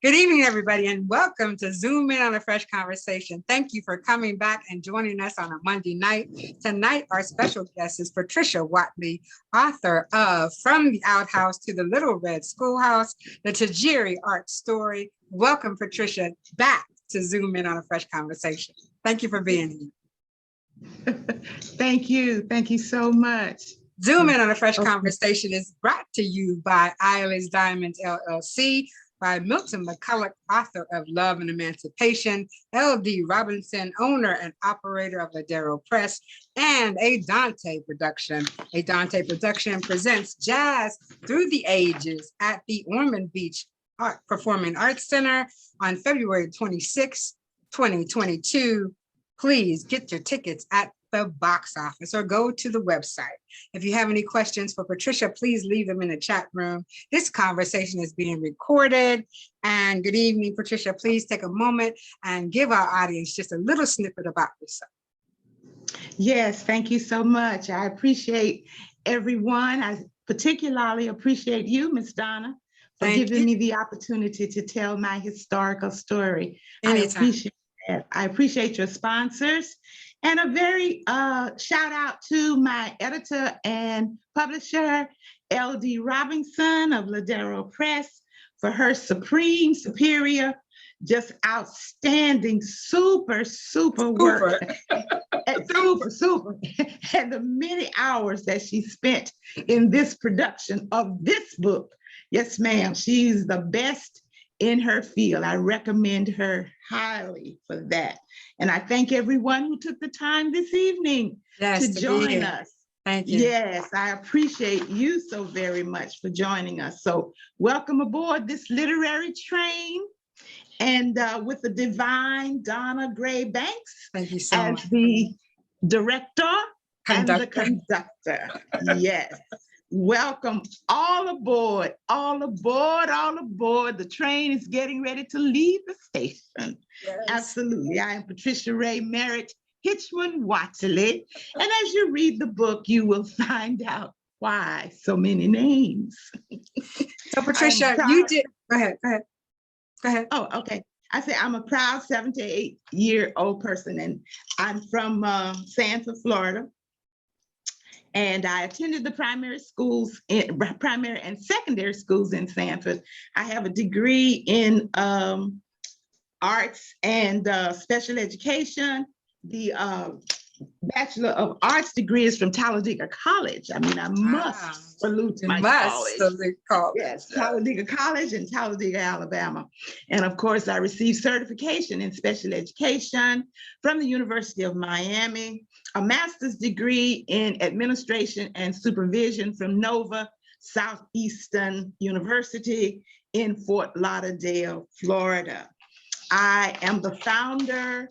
Good evening, everybody, and welcome to Zoom In on a Fresh Conversation. Thank you for coming back and joining us on a Monday night. Tonight, our special guest is Patricia Whatley, author of From the Outhouse to the Little Red Schoolhouse, the Tajiri Art Story. Welcome, Patricia, back to Zoom In on a Fresh Conversation. Thank you for being here. Thank you. Thank you so much. Zoom In on a Fresh Conversation is brought to you by Isla's Diamonds, LLC, by Milton McCulloch, author of Love and Emancipation, L.D. Robinson, owner and operator of F.R.E.S.H, and A Dante Production. A Dante Production presents Jazz Through the Ages at the Ormond Beach Performing Arts Center on February 26, 2022. Please get your tickets at the box office or go to the website. If you have any questions for Patricia, please leave them in the chat room. This conversation is being recorded. And good evening, Patricia. Please take a moment and give our audience just a little snippet about yourself. Yes, thank you so much. I appreciate everyone. I particularly appreciate you, Miss Donna, for giving me the opportunity to tell my historical story. Anytime. I appreciate that. I appreciate your sponsors. And a very shout out to my editor and publisher, L.D. Robinson of Ladero Press, for her supreme, superior, just outstanding, super work. super. And the many hours that she spent in this production of this book. Yes, ma'am, she's the best in her field. I recommend her highly for that. And I thank everyone who took the time this evening to join us. Thank you. Yes, I appreciate you so very much for joining us. So welcome aboard this literary train. And with the divine Donna Gray Banks as the director and the conductor. Yes. Welcome all aboard, all aboard, all aboard. The train is getting ready to leave the station. Yes. Absolutely. I am Patricia Ray Merritt Hitchman Whatley. And as you read the book, you will find out why so many names. So Patricia, you did, go ahead. Oh, okay. I say I'm a proud 78-year-old person, and I'm from Sanford, Florida. And I attended the primary and secondary schools in Sanford. I have a degree in arts and special education. The Bachelor of Arts degree is from Talladega College. I mean, I must salute my college. Yes, Talladega College in Talladega, Alabama. And of course, I received certification in special education from the University of Miami, a master's degree in administration and supervision from Nova Southeastern University in Fort Lauderdale, Florida. I am the founder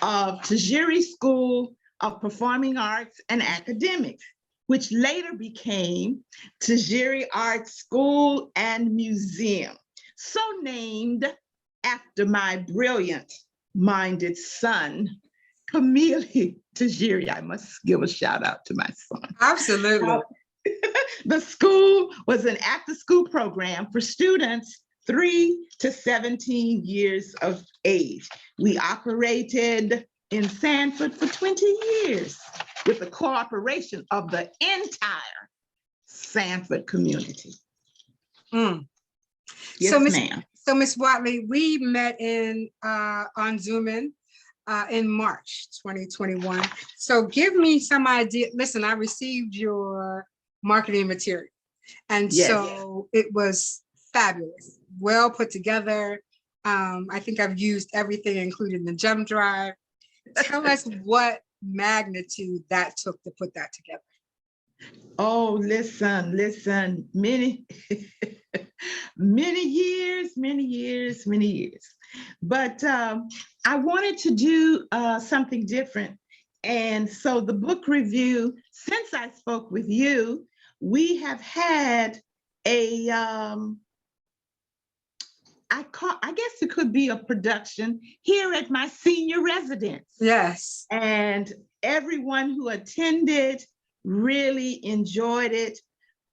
of Tajiri School of Performing Arts and Academics, which later became Tajiri Art School and Museum, so named after my brilliant-minded son, Camille Tajiri. I must give a shout out to my son. Absolutely. The school was an after-school program for students 3 to 17 years of age. We operated in Sanford for 20 years with the cooperation of the entire Sanford community. Mm. Yes, ma'am. So Ms. Whatley, we met on Zoom in March 2021. So give me some idea. Listen, I received your marketing material. And so it was fabulous, well put together. I think I've used everything, including the jump drive. Tell us what magnitude that took to put that together. Oh, listen, many years. But I wanted to do something different. And so the book review, since I spoke with you, we have had a, I guess it could be a production here at my senior residence. Yes. And everyone who attended really enjoyed it.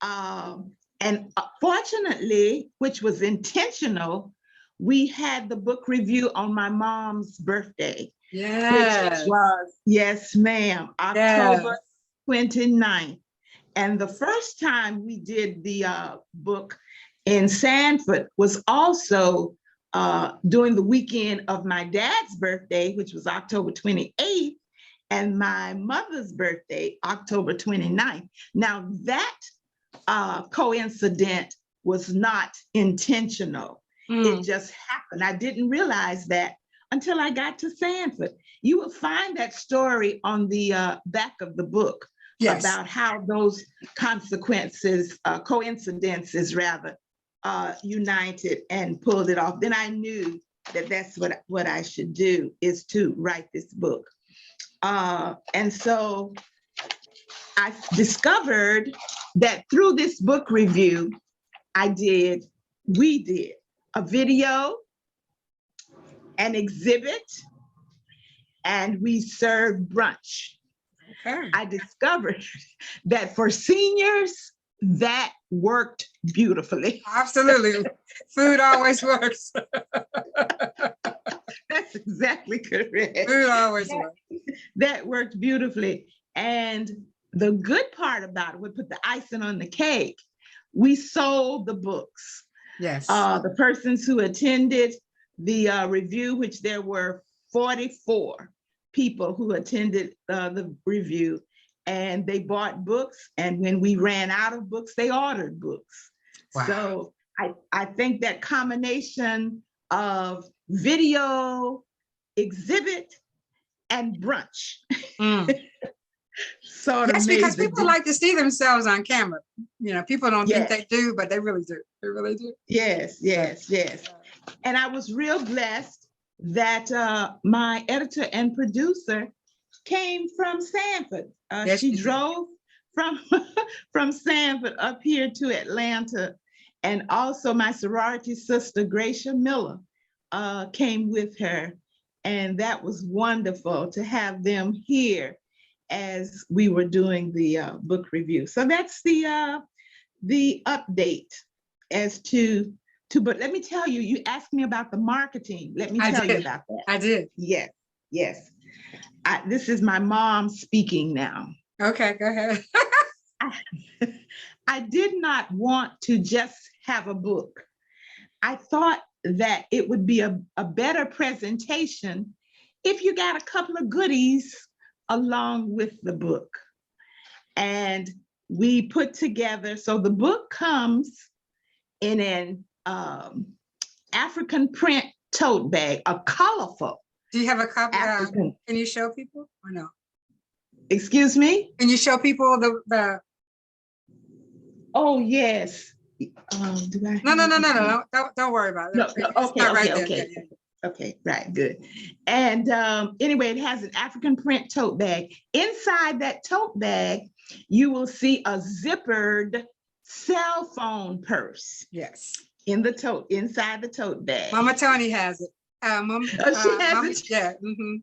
And fortunately, which was intentional, we had the book review on my mom's birthday, Yes. which was, yes, ma'am, October Yes. 29th. And the first time we did the book in Sanford was also during the weekend of my dad's birthday, which was October 28th, and my mother's birthday, October 29th. Now that coincidence was not intentional. It just happened. I didn't realize that until I got to Sanford. You will find that story on the back of the book. Yes. About how those consequences, coincidences rather, united and pulled it off. Then I knew that that's what I should do, is to write this book. And so I discovered that through this book review, we did a video, an exhibit, and we served brunch. Okay. I discovered that for seniors, that worked beautifully. Absolutely. Food always works. That's exactly correct. Food always works. That worked beautifully. And the good part about it, we put the icing on the cake, we sold the books. Yes. The persons who attended the review, which there were 44 people who attended the review, and they bought books. And when we ran out of books, they ordered books. Wow. So I think that combination of video, exhibit, and brunch. Sort of. Yes, because people like to see themselves on camera. You know, people don't think they do, but they really do. They really do. Yes, yes, yes. And I was real blessed that my editor and producer came from Sanford. Yes, she drove from Sanford up here to Atlanta. And also my sorority sister, Gracia Miller, came with her. And that was wonderful to have them here as we were doing the book review. So that's the update as to, but let me tell you, you asked me about the marketing. Let me tell you about that. I did. Yes, yes. This is my mom speaking now. Okay, go ahead. I did not want to just have a book. I thought that it would be a better presentation if you got a couple of goodies along with the book. And we put together, so the book comes in an African print tote bag, a colorful. Do you have a copy? Can you show people or no? Excuse me? Can you show people the? Oh, yes. Do I? No. Don't worry about it. No, okay, right, good. And anyway, it has an African print tote bag. Inside that tote bag, you will see a zippered cell phone purse. Yes. Inside the tote bag. Mama Tony has it. She has it? Yeah. Mm-hmm.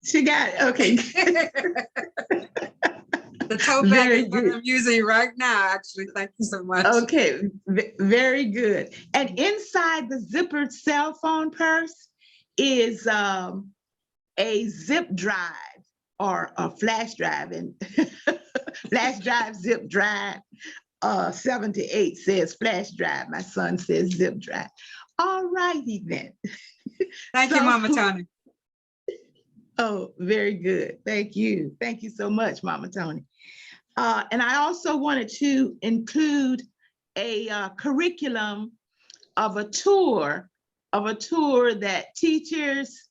She got it. Okay. The tote bag is what I'm using right now, actually. Thank you so much. Okay, very good. And inside the zippered cell phone purse is a zip drive or a flash drive, and flash drive, zip drive. 78 says flash drive. My son says zip drive. All righty then. Thank you, Mama Tony. Oh, very good. Thank you. Thank you so much, Mama Tony. And I also wanted to include a curriculum of a tour that teachers,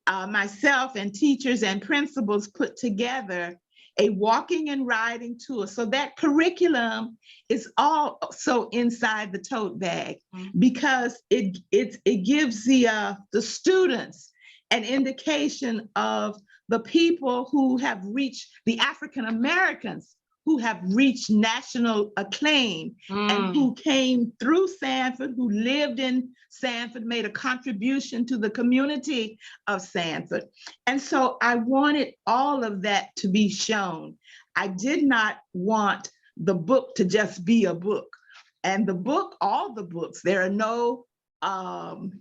myself and teachers and principals put together, a walking and riding tour. So that curriculum is also inside the tote bag, because it gives the students an indication of the people who have reached, the African Americans who have reached national acclaim and who came through Sanford, who lived in Sanford, made a contribution to the community of Sanford. And so I wanted all of that to be shown. I did not want the book to just be a book. And the book, all the books, there are no um,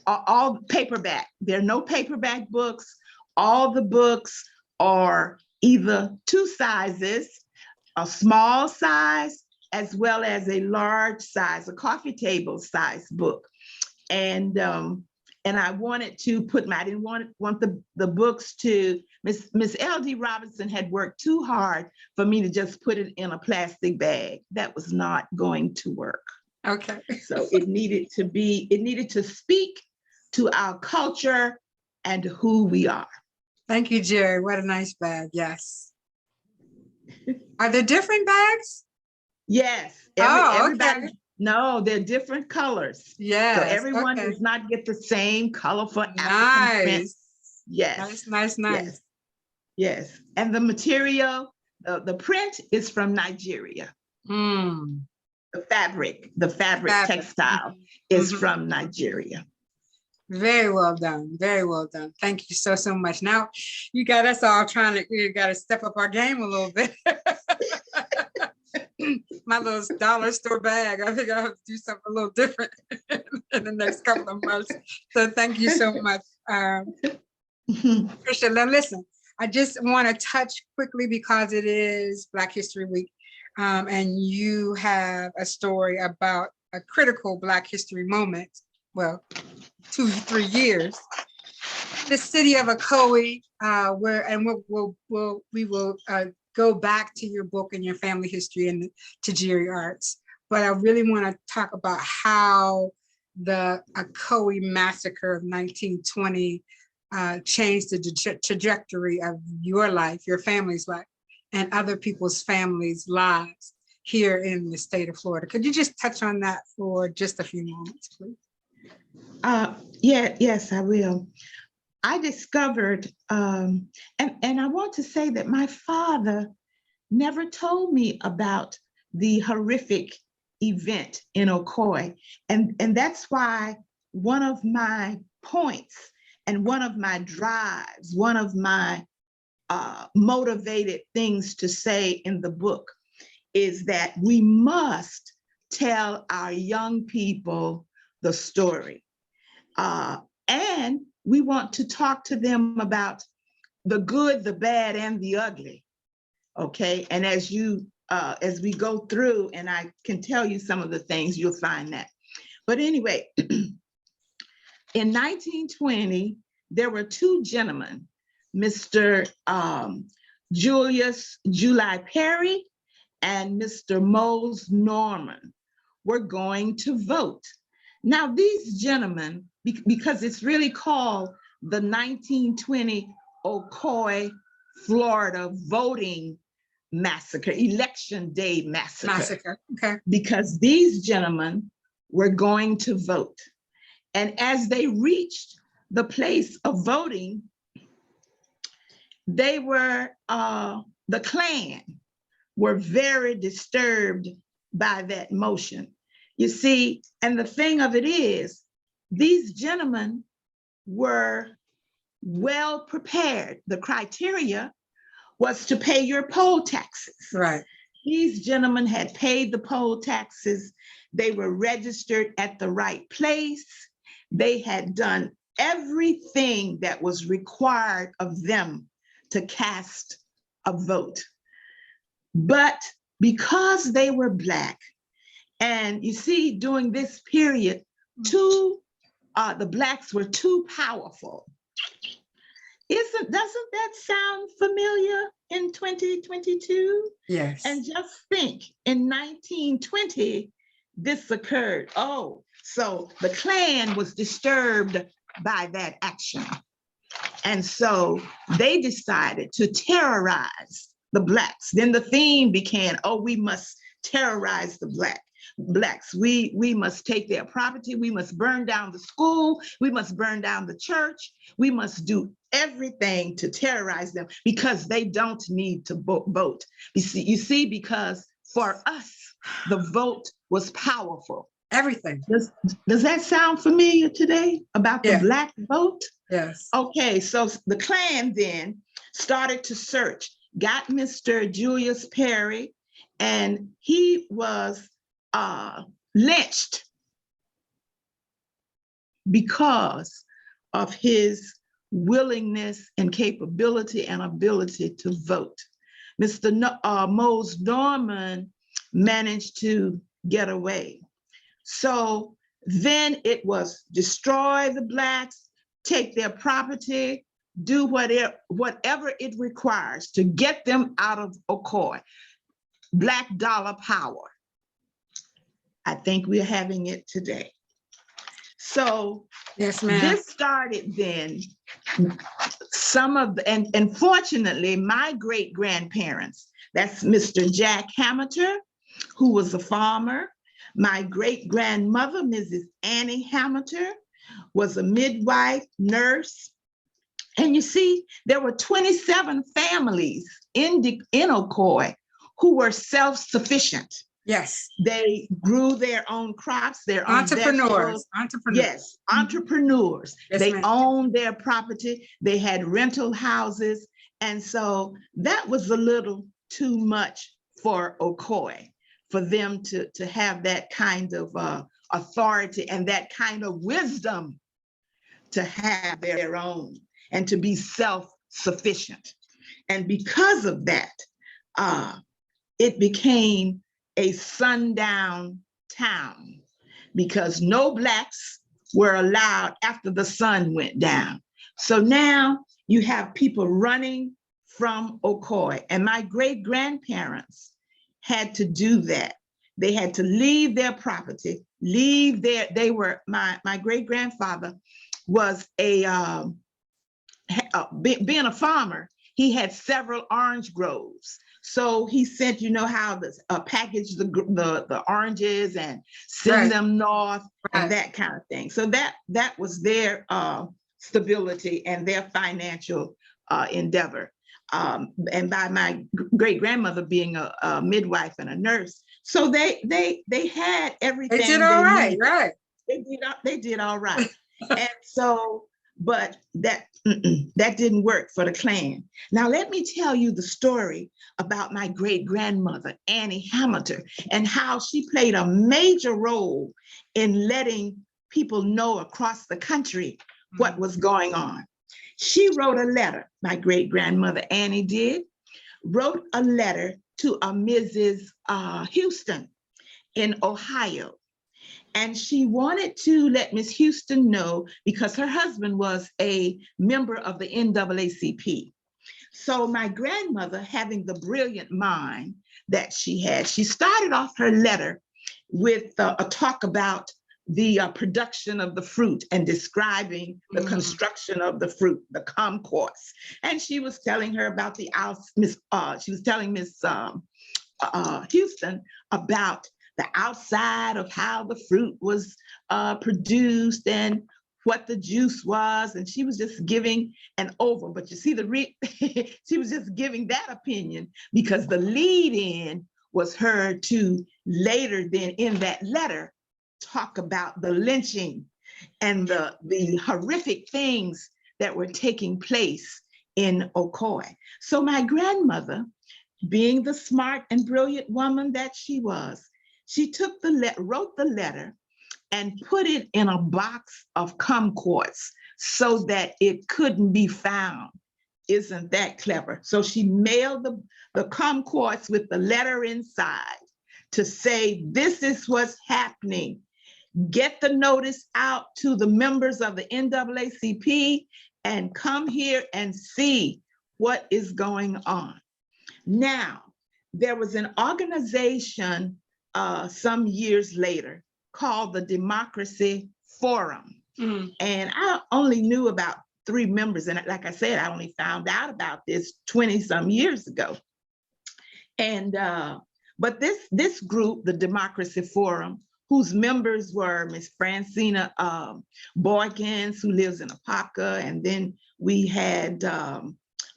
all paperback. There are no paperback books. All the books are either two sizes, a small size, as well as a large size, a coffee table size book. And I wanted to put I didn't want the books to, Miss L.D. Robinson had worked too hard for me to just put it in a plastic bag. That was not going to work. Okay. So it needed to speak to our culture and who we are. Thank you, Jerry. What a nice bag. Yes. Are there different bags? Yes. Everybody. Okay. No, they're different colors. Yes. So everyone okay. does not get the same colorful African print. Yes. Nice. Yes. Yes. And the material, the print is from Nigeria. Mm. The fabric textile is from Nigeria. Very well done. Very well done. Thank you so much. Now you got us all we got to step up our game a little bit. My little dollar store bag. I think I'll have to do something a little different in the next couple of months. So thank you so much. Patricia, now listen, I just want to touch quickly because it is Black History Week. And you have a story about a critical Black history moment. Well, 2-3 years. The city of Ocoee, we will go back to your book and your family history and to Tajiri Arts. But I really want to talk about how the Ocoee Massacre of 1920 changed the trajectory of your life, your family's life, and other people's families' lives here in the state of Florida. Could you just touch on that for just a few moments, please? Yes, I will. I discovered, and I want to say that my father never told me about the horrific event in Ocoee. And that's why one of my points and one of my drives, one of my motivated things to say in the book is that we must tell our young people the story. And we want to talk to them about the good, the bad, and the ugly. Okay, and as we go through, and I can tell you some of the things, you'll find that. But anyway, in 1920, there were two gentlemen, Mr. Julius July Perry and Mr. Mose Norman, were going to vote. Now, these gentlemen, because it's really called the 1920 Ocoee, Florida Voting Massacre, Election Day Massacre. Okay. Because these gentlemen were going to vote. And as they reached the place of voting, they were, the Klan were very disturbed by that motion. You see, and the thing of it is, these gentlemen were well prepared. The criteria was to pay your poll taxes. Right. These gentlemen had paid the poll taxes. They were registered at the right place. They had done everything that was required of them to cast a vote. But because they were Black, and you see, during this period, the Blacks were too powerful. Doesn't that sound familiar in 2022? Yes. And just think, in 1920, this occurred. Oh, so the Klan was disturbed by that action. And so they decided to terrorize the Blacks. Then the theme became, oh, we must terrorize the Blacks. We must take their property. We must burn down the school. We must burn down the church. We must do everything to terrorize them because they don't need to vote. You see, because for us, the vote was powerful. Everything. Does that sound familiar today about the Black vote? Yes. Okay, so the Klan then started to search, got Mr. Julius Perry, and he was lynched because of his willingness and capability and ability to vote. Mr. Mose Norman managed to get away. So then it was destroy the Blacks, take their property, do whatever it requires to get them out of Ocoee. Black dollar power. I think we're having it today. So Yes, ma'am. this started then. Some of the, and fortunately, my great grandparents, that's Mr. Jack Hamilton, who was a farmer. My great grandmother, Mrs. Annie Hamilton, was a midwife, nurse. And you see, there were 27 families in Ocoee who were self-sufficient. Yes. They grew their own crops, their own Entrepreneurs. vegetables. Yes, entrepreneurs. Yes, they ma'am. owned their property. They had rental houses. And so that was a little too much for Ocoee, for them to have that kind of authority and that kind of wisdom to have their own and to be self-sufficient. And because of that, it became a sundown town because no Blacks were allowed after the sun went down. So now you have people running from Ocoee, and my great grandparents had to do that. They had to leave their property, leave their, they were, my great grandfather was being a farmer, he had several orange groves. So he sent, you know how the package the oranges and send them north and that kind of thing. So that was their stability and their financial endeavor. And by my great grandmother being a midwife and a nurse, so they had everything. They did all right, right? They did all right. And so, but that didn't work for the Klan. Now, let me tell you the story about my great grandmother, Annie Hamilton, and how she played a major role in letting people know across the country what was going on. She wrote a letter, my great grandmother Annie did, wrote a letter to a Mrs. Houston in Ohio. And she wanted to let Miss Houston know because her husband was a member of the NAACP. So my grandmother, having the brilliant mind that she had, she started off her letter with a talk about the production of the fruit and describing the construction of the fruit, the kumquats. And she was telling her about she was telling Miss Houston about the outside of how the fruit was produced and what the juice was, and she was just giving an over. But you see, she was just giving that opinion because the lead-in was her to later then in that letter talk about the lynching and the horrific things that were taking place in Ocoee. So my grandmother, being the smart and brilliant woman that she was, she took wrote the letter and put it in a box of kumquats so that it couldn't be found. Isn't that clever? So she mailed the kumquats with the letter inside to say, this is what's happening. Get the notice out to the members of the NAACP and come here and see what is going on. Now, there was an organization some years later called the Democracy Forum. And I only knew about 3 members. And like I said, I only found out about this 20 some years ago. And, but this group, the Democracy Forum, whose members were Miss Francina Boykins, who lives in Apopka, and then we had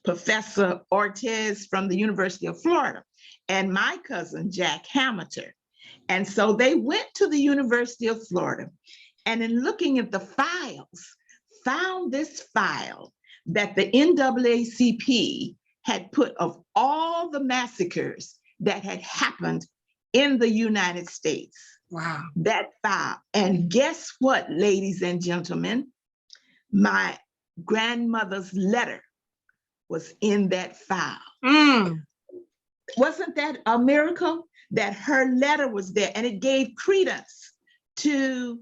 Professor Ortiz from the University of Florida, and my cousin, Jack Hamilton. And so they went to the University of Florida, and in looking at the files, found this file that the NAACP had put of all the massacres that had happened in the United States. Wow. that file. And guess what, ladies and gentlemen? My grandmother's letter was in that file. Wasn't that a miracle that her letter was there, and it gave credence to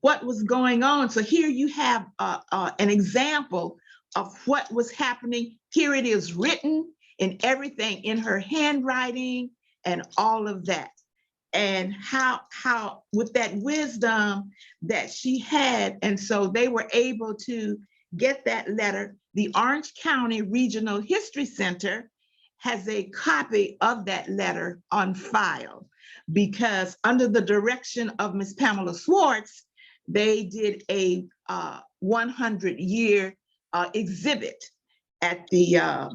what was going on? So here you have an example of what was happening. Here it is written in everything, in her handwriting and all of that. And how with that wisdom that she had. And so they were able to get that letter. The Orange County Regional History Center has a copy of that letter on file, because under the direction of Miss Pamela Swartz, they did a 100-year exhibit at the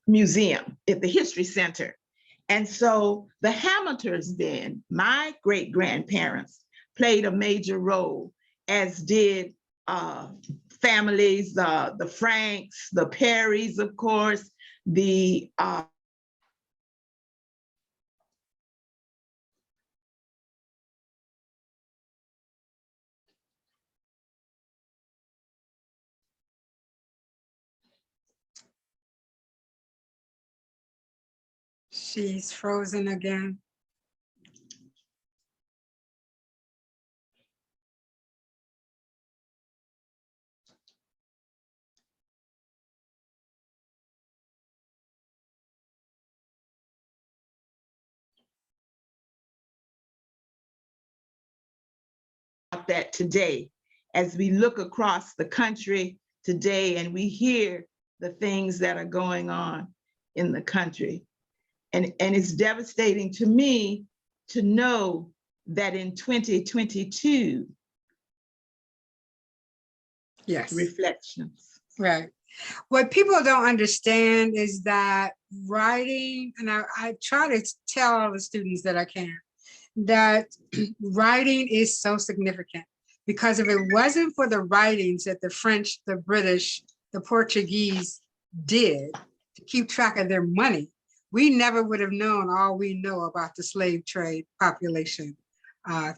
museum, at the History Center. And so the Hamiltons then, my great-grandparents, played a major role, as did families, the Franks, the Perrys, of course, the She's frozen again. that today, as we look across the country today and we hear the things that are going on in the country. And it's devastating to me to know that in 2022, Yes. reflections. Right. What people don't understand is that writing, and I try to tell all the students that I can, that writing is so significant, because if it wasn't for the writings that the French, the British, the Portuguese did to keep track of their money, we never would have known all we know about the slave trade population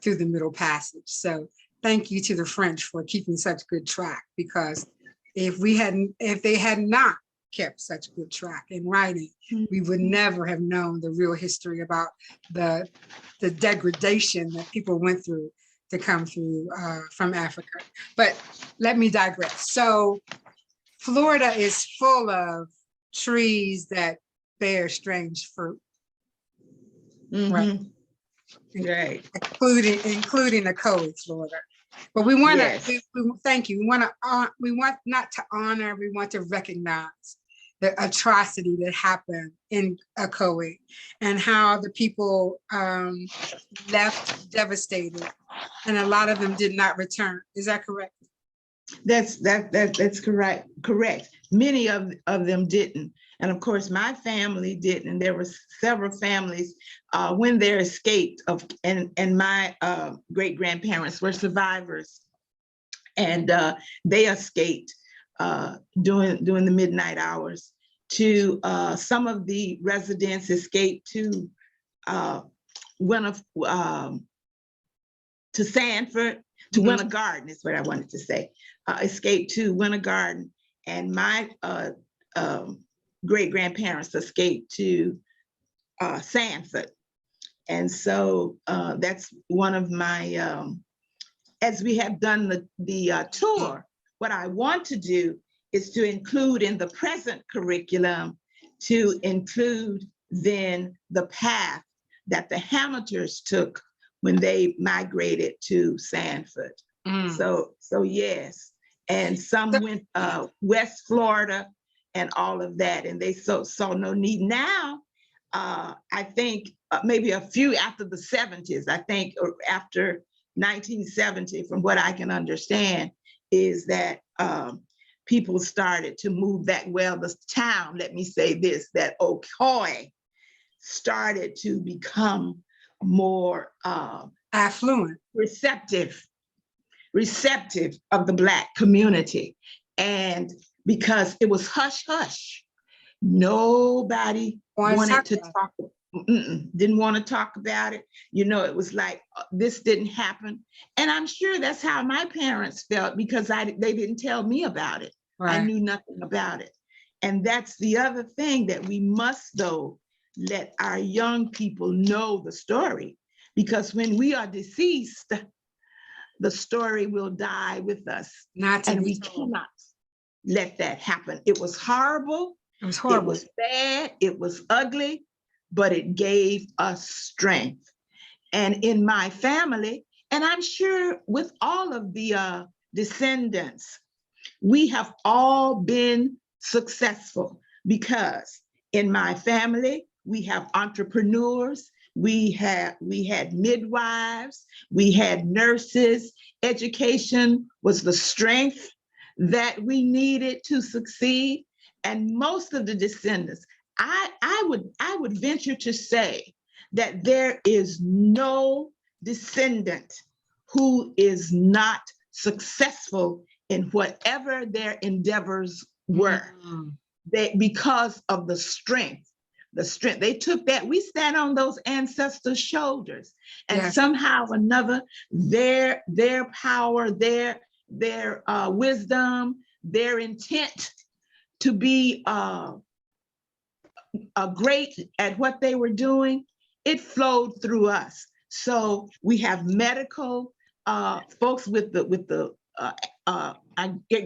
through the Middle Passage. So thank you to the French for keeping such good track, because if they had not kept such good track in writing, we would never have known the real history about the degradation that people went through to come through from Africa. But let me digress. So Florida is full of trees that bear strange fruit. Right. Right. Including Ocoee, Florida. But we want to, Yes. thank you. We want not to honor, we want to recognize the atrocity that happened in Ocoee and how the people left devastated, and a lot of them did not return. Is that correct? That's correct. Correct. Many of them didn't. And of course, my family didn't. And there were several families when they escaped and my great-grandparents were survivors. And they escaped during the midnight hours. To some of the residents escaped to Sanford, to Winter Garden is what I wanted to say. Escaped to Winter Garden, and my great-grandparents escaped to Sanford. And so that's one of my, as we have done the tour, what I want to do is to include in the present curriculum, to include then the path that the Hamiltons took when they migrated to Sanford. So yes, and some went West Florida and all of that, and they saw no need. Now, I think maybe a few after the 70s, I think, or after 1970, from what I can understand, is that people started to move back. Well, the town, let me say this, that Ocoee started to become more affluent, receptive of the Black community. And because it was hush hush, nobody wanted to talk. didn't want to talk about it. You know, it was like, this didn't happen. And I'm sure that's how my parents felt, because they didn't tell me about it. I Right. knew nothing about it. And that's the other thing, that we must, though, let our young people know the story, because when we are deceased, the story will die with us. Not to And be we told. cannot let that happen. It was horrible. It was It horrible. was bad. It was ugly, but it gave us strength. And in my family, and I'm sure with all of the descendants, we have all been successful, because in my family, we have entrepreneurs, we had midwives, we had nurses. Education was the strength that we needed to succeed. And most of the descendants, I would venture to say that there is no descendant who is not successful in whatever their endeavors were. Because of the strength they took, that we stand on those ancestors' shoulders, and Yes. somehow or another, their power, their wisdom, their intent to be great at what they were doing, it flowed through us. So we have medical folks with the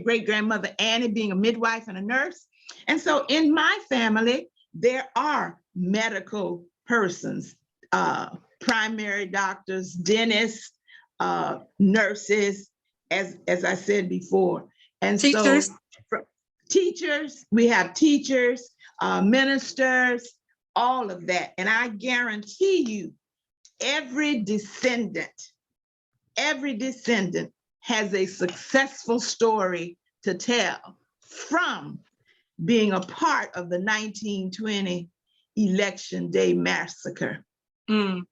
great grandmother Annie being a midwife and a nurse. And so in my family, there are medical persons, primary doctors, dentists, nurses, as I said before. And Teachers. so teachers, we have teachers, ministers, all of that. And I guarantee you, every descendant has a successful story to tell from being a part of the 1920 Election Day Massacre. When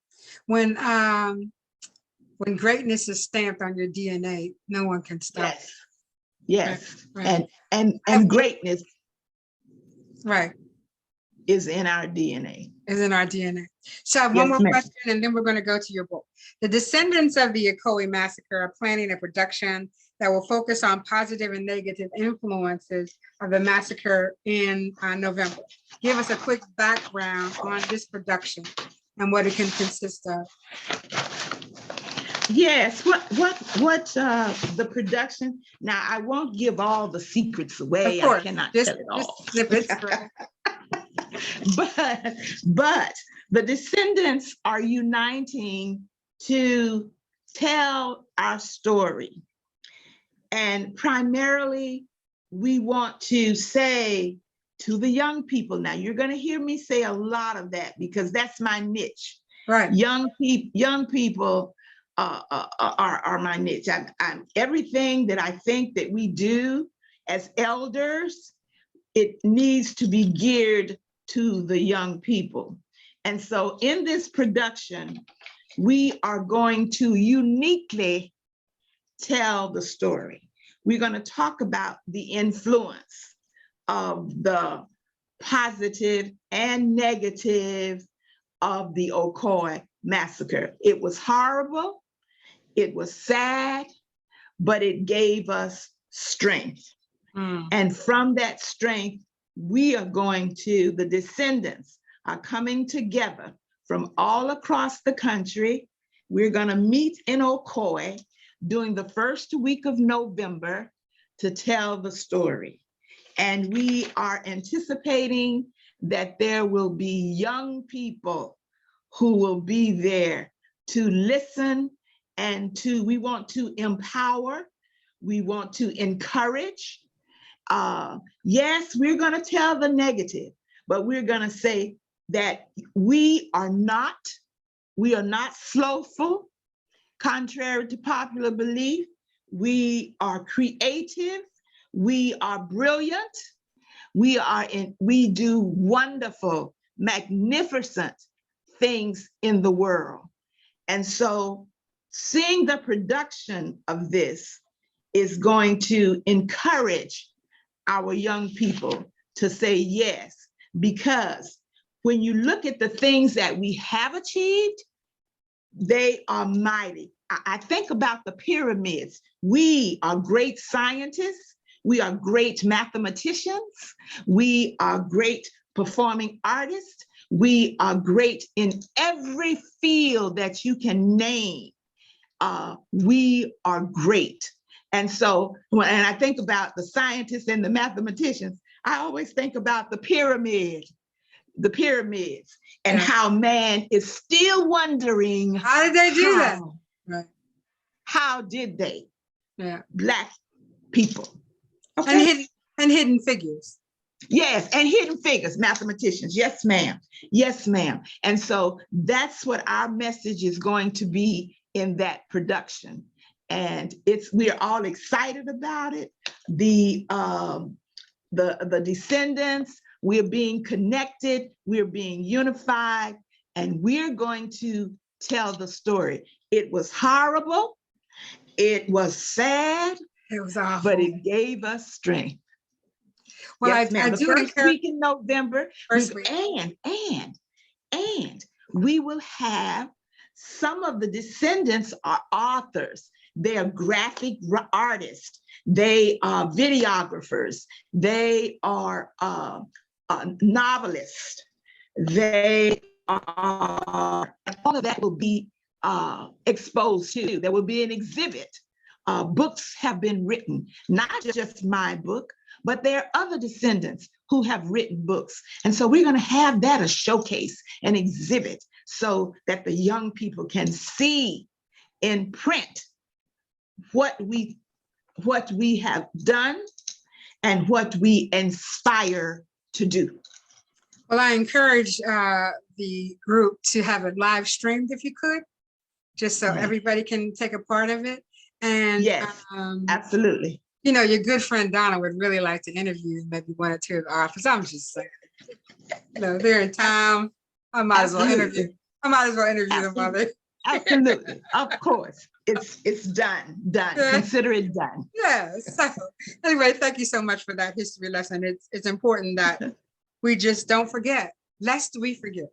greatness is stamped on your DNA, no one can stop it. Yes. Right. And greatness, right, is in our DNA. Is in our DNA. So I have Yes, one more ma'am. question, and then we're going to go to your book. The descendants of the Ocoee Massacre are planning a production that will focus on positive and negative influences of the massacre in November. Give us a quick background on this production and what it can consist of. Yes, what the production. Now, I won't give all the secrets away. Of course, I cannot just tell it all. snippets. But the descendants are uniting to tell our story. And primarily, we want to say to the young people, now you're going to hear me say a lot of that, because that's my niche. Right. Young people are my niche. I'm everything that I think that we do as elders, it needs to be geared to the young people. And so in this production, we are going to uniquely tell the story. We're going to talk about the influence of the positive and negative of the Ocoee Massacre. It was horrible, it was sad, but it gave us strength. And from that strength, we are going to, the descendants are coming together from all across the country. We're going to meet in Ocoee during the first week of November to tell the story. And we are anticipating that there will be young people who will be there to listen and we want to empower, we want to encourage. Yes, we're going to tell the negative, but we're going to say that we are not slothful, contrary to popular belief. We are creative, we are brilliant, we do wonderful, magnificent things in the world. And so seeing the production of this is going to encourage our young people to say yes, because when you look at the things that we have achieved, they are mighty. I think about the pyramids. We are great scientists. We are great mathematicians. We are great performing artists. We are great in every field that you can name. We are great. And so when I think about the scientists and the mathematicians, I always think about the pyramids, and how man is still wondering, how did they do that? Right. How did they? Yeah. Black people. Okay. And hidden figures. Yes, and hidden figures, mathematicians. Yes, ma'am. Yes, ma'am. And so that's what our message is going to be in that production. And we're all excited about it. The descendants, we're being connected, we're being unified, and we're going to tell the story. It was horrible, it was sad, it was awful, but it gave us strength. Well, yes, I the do first week in November, and we will have some of the descendants are authors. They are graphic artists. They are videographers. They are novelists. They are, all of that will be exposed to. There will be an exhibit. Books have been written, not just my book, but there are other descendants who have written books. And so we're going to have that a showcase, an exhibit, so that the young people can see in print what we have done and what we inspire to do. Well, I encourage the group to have it live streamed if you could, just so everybody can take a part of it. And yes, absolutely. You know, your good friend Donna would really like to interview maybe one or two of the authors. I'm just saying, you know, they're in town. I might as well interview them while they. Absolutely, of course. It's done. Yeah. Consider it done. Yes. So anyway, thank you so much for that history lesson. It's important that we just don't forget, lest we forget.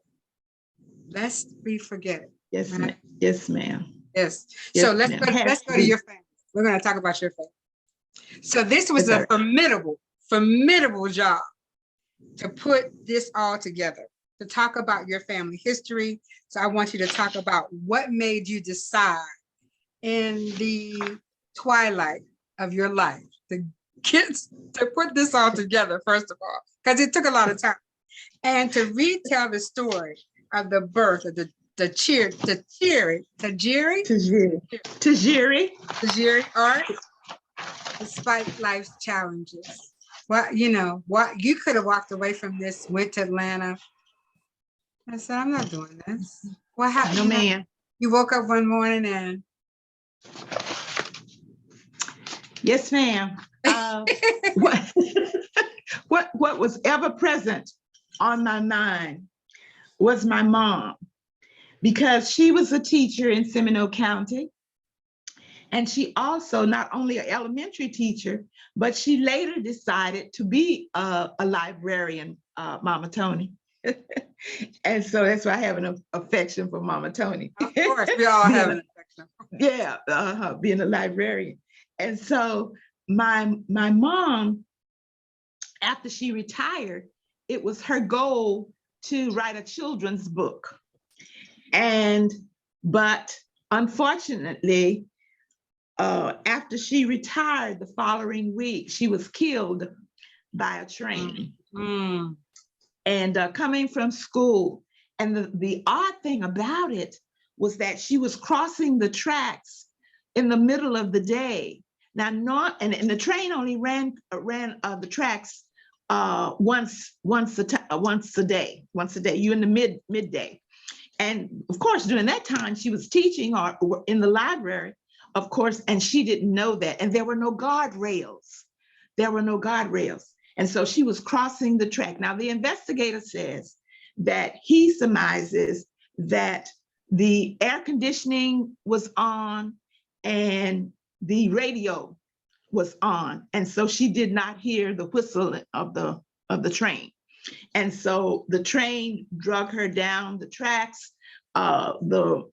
Lest we forget. Yes, ma'am. Yes, ma'am. Yes. So let's go to your family. We're going to talk about your family. So this was a formidable job to put this all together, to talk about your family history. So I want you to talk about what made you decide in the twilight of your life to put this all together, first of all, because it took a lot of time, and to retell the story of the birth of the Tajiri art, despite life's challenges. Well, you know what, you could have walked away from this, went to Atlanta. I said, I'm not doing this. What happened? No, ma'am. You woke up one morning and. Yes, ma'am. What was ever present on my mind was my mom, because she was a teacher in Seminole County. And she also, not only an elementary teacher, but she later decided to be a librarian, Mama Tony. And so that's why I have an affection for Mama Tony. Of course, we all have an affection. Yeah, being a librarian. And so my mom, after she retired, it was her goal to write a children's book. But unfortunately, after she retired the following week, she was killed by a train. And coming from school. And the odd thing about it was that she was crossing the tracks in the middle of the day. Now, and the train only ran the tracks once a day. You in the midday. And of course, during that time, she was teaching or in the library, of course, and she didn't know that. And there were no guardrails. And so she was crossing the track. Now, the investigator says that he surmises that the air conditioning was on and the radio was on. And so she did not hear the whistle of the train. And so the train drug her down the tracks. The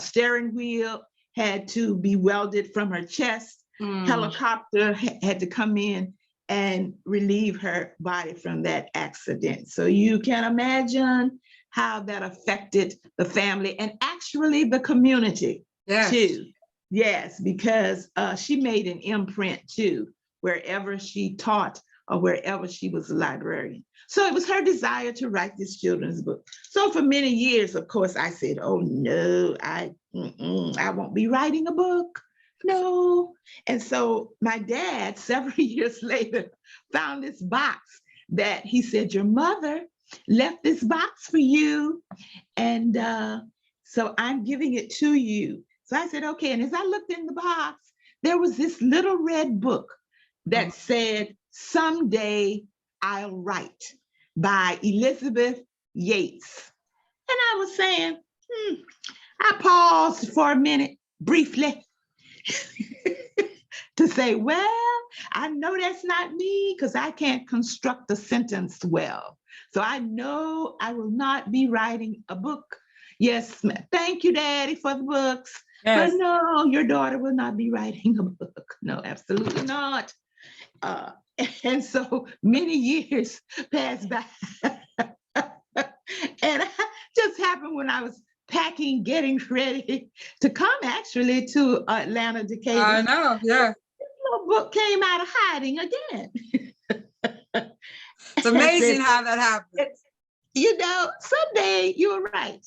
steering wheel had to be welded from her chest. Helicopter had to come in and relieve her body from that accident. So you can imagine how that affected the family and actually the community too. Yes, because she made an imprint too, wherever she taught or wherever she was a librarian. So it was her desire to write this children's book. So for many years, of course, I said, oh no, I won't be writing a book. No. And so my dad, several years later, found this box that he said, your mother left this box for you. And so I'm giving it to you. So I said, okay. And as I looked in the box, there was this little red book that said, Someday I'll Write by Elizabeth Yates. And I was saying, I paused for a minute briefly to say, well, I know that's not me because I can't construct a sentence well. So I know I will not be writing a book. Yes, thank you, Daddy, for the books. Yes. But no, your daughter will not be writing a book. No, absolutely not. And so many years passed by. And it just happened when I was packing, getting ready to come actually to Atlanta, Decatur. I know, yeah. This little book came out of hiding again. It's amazing how that happens. You know, someday you were right.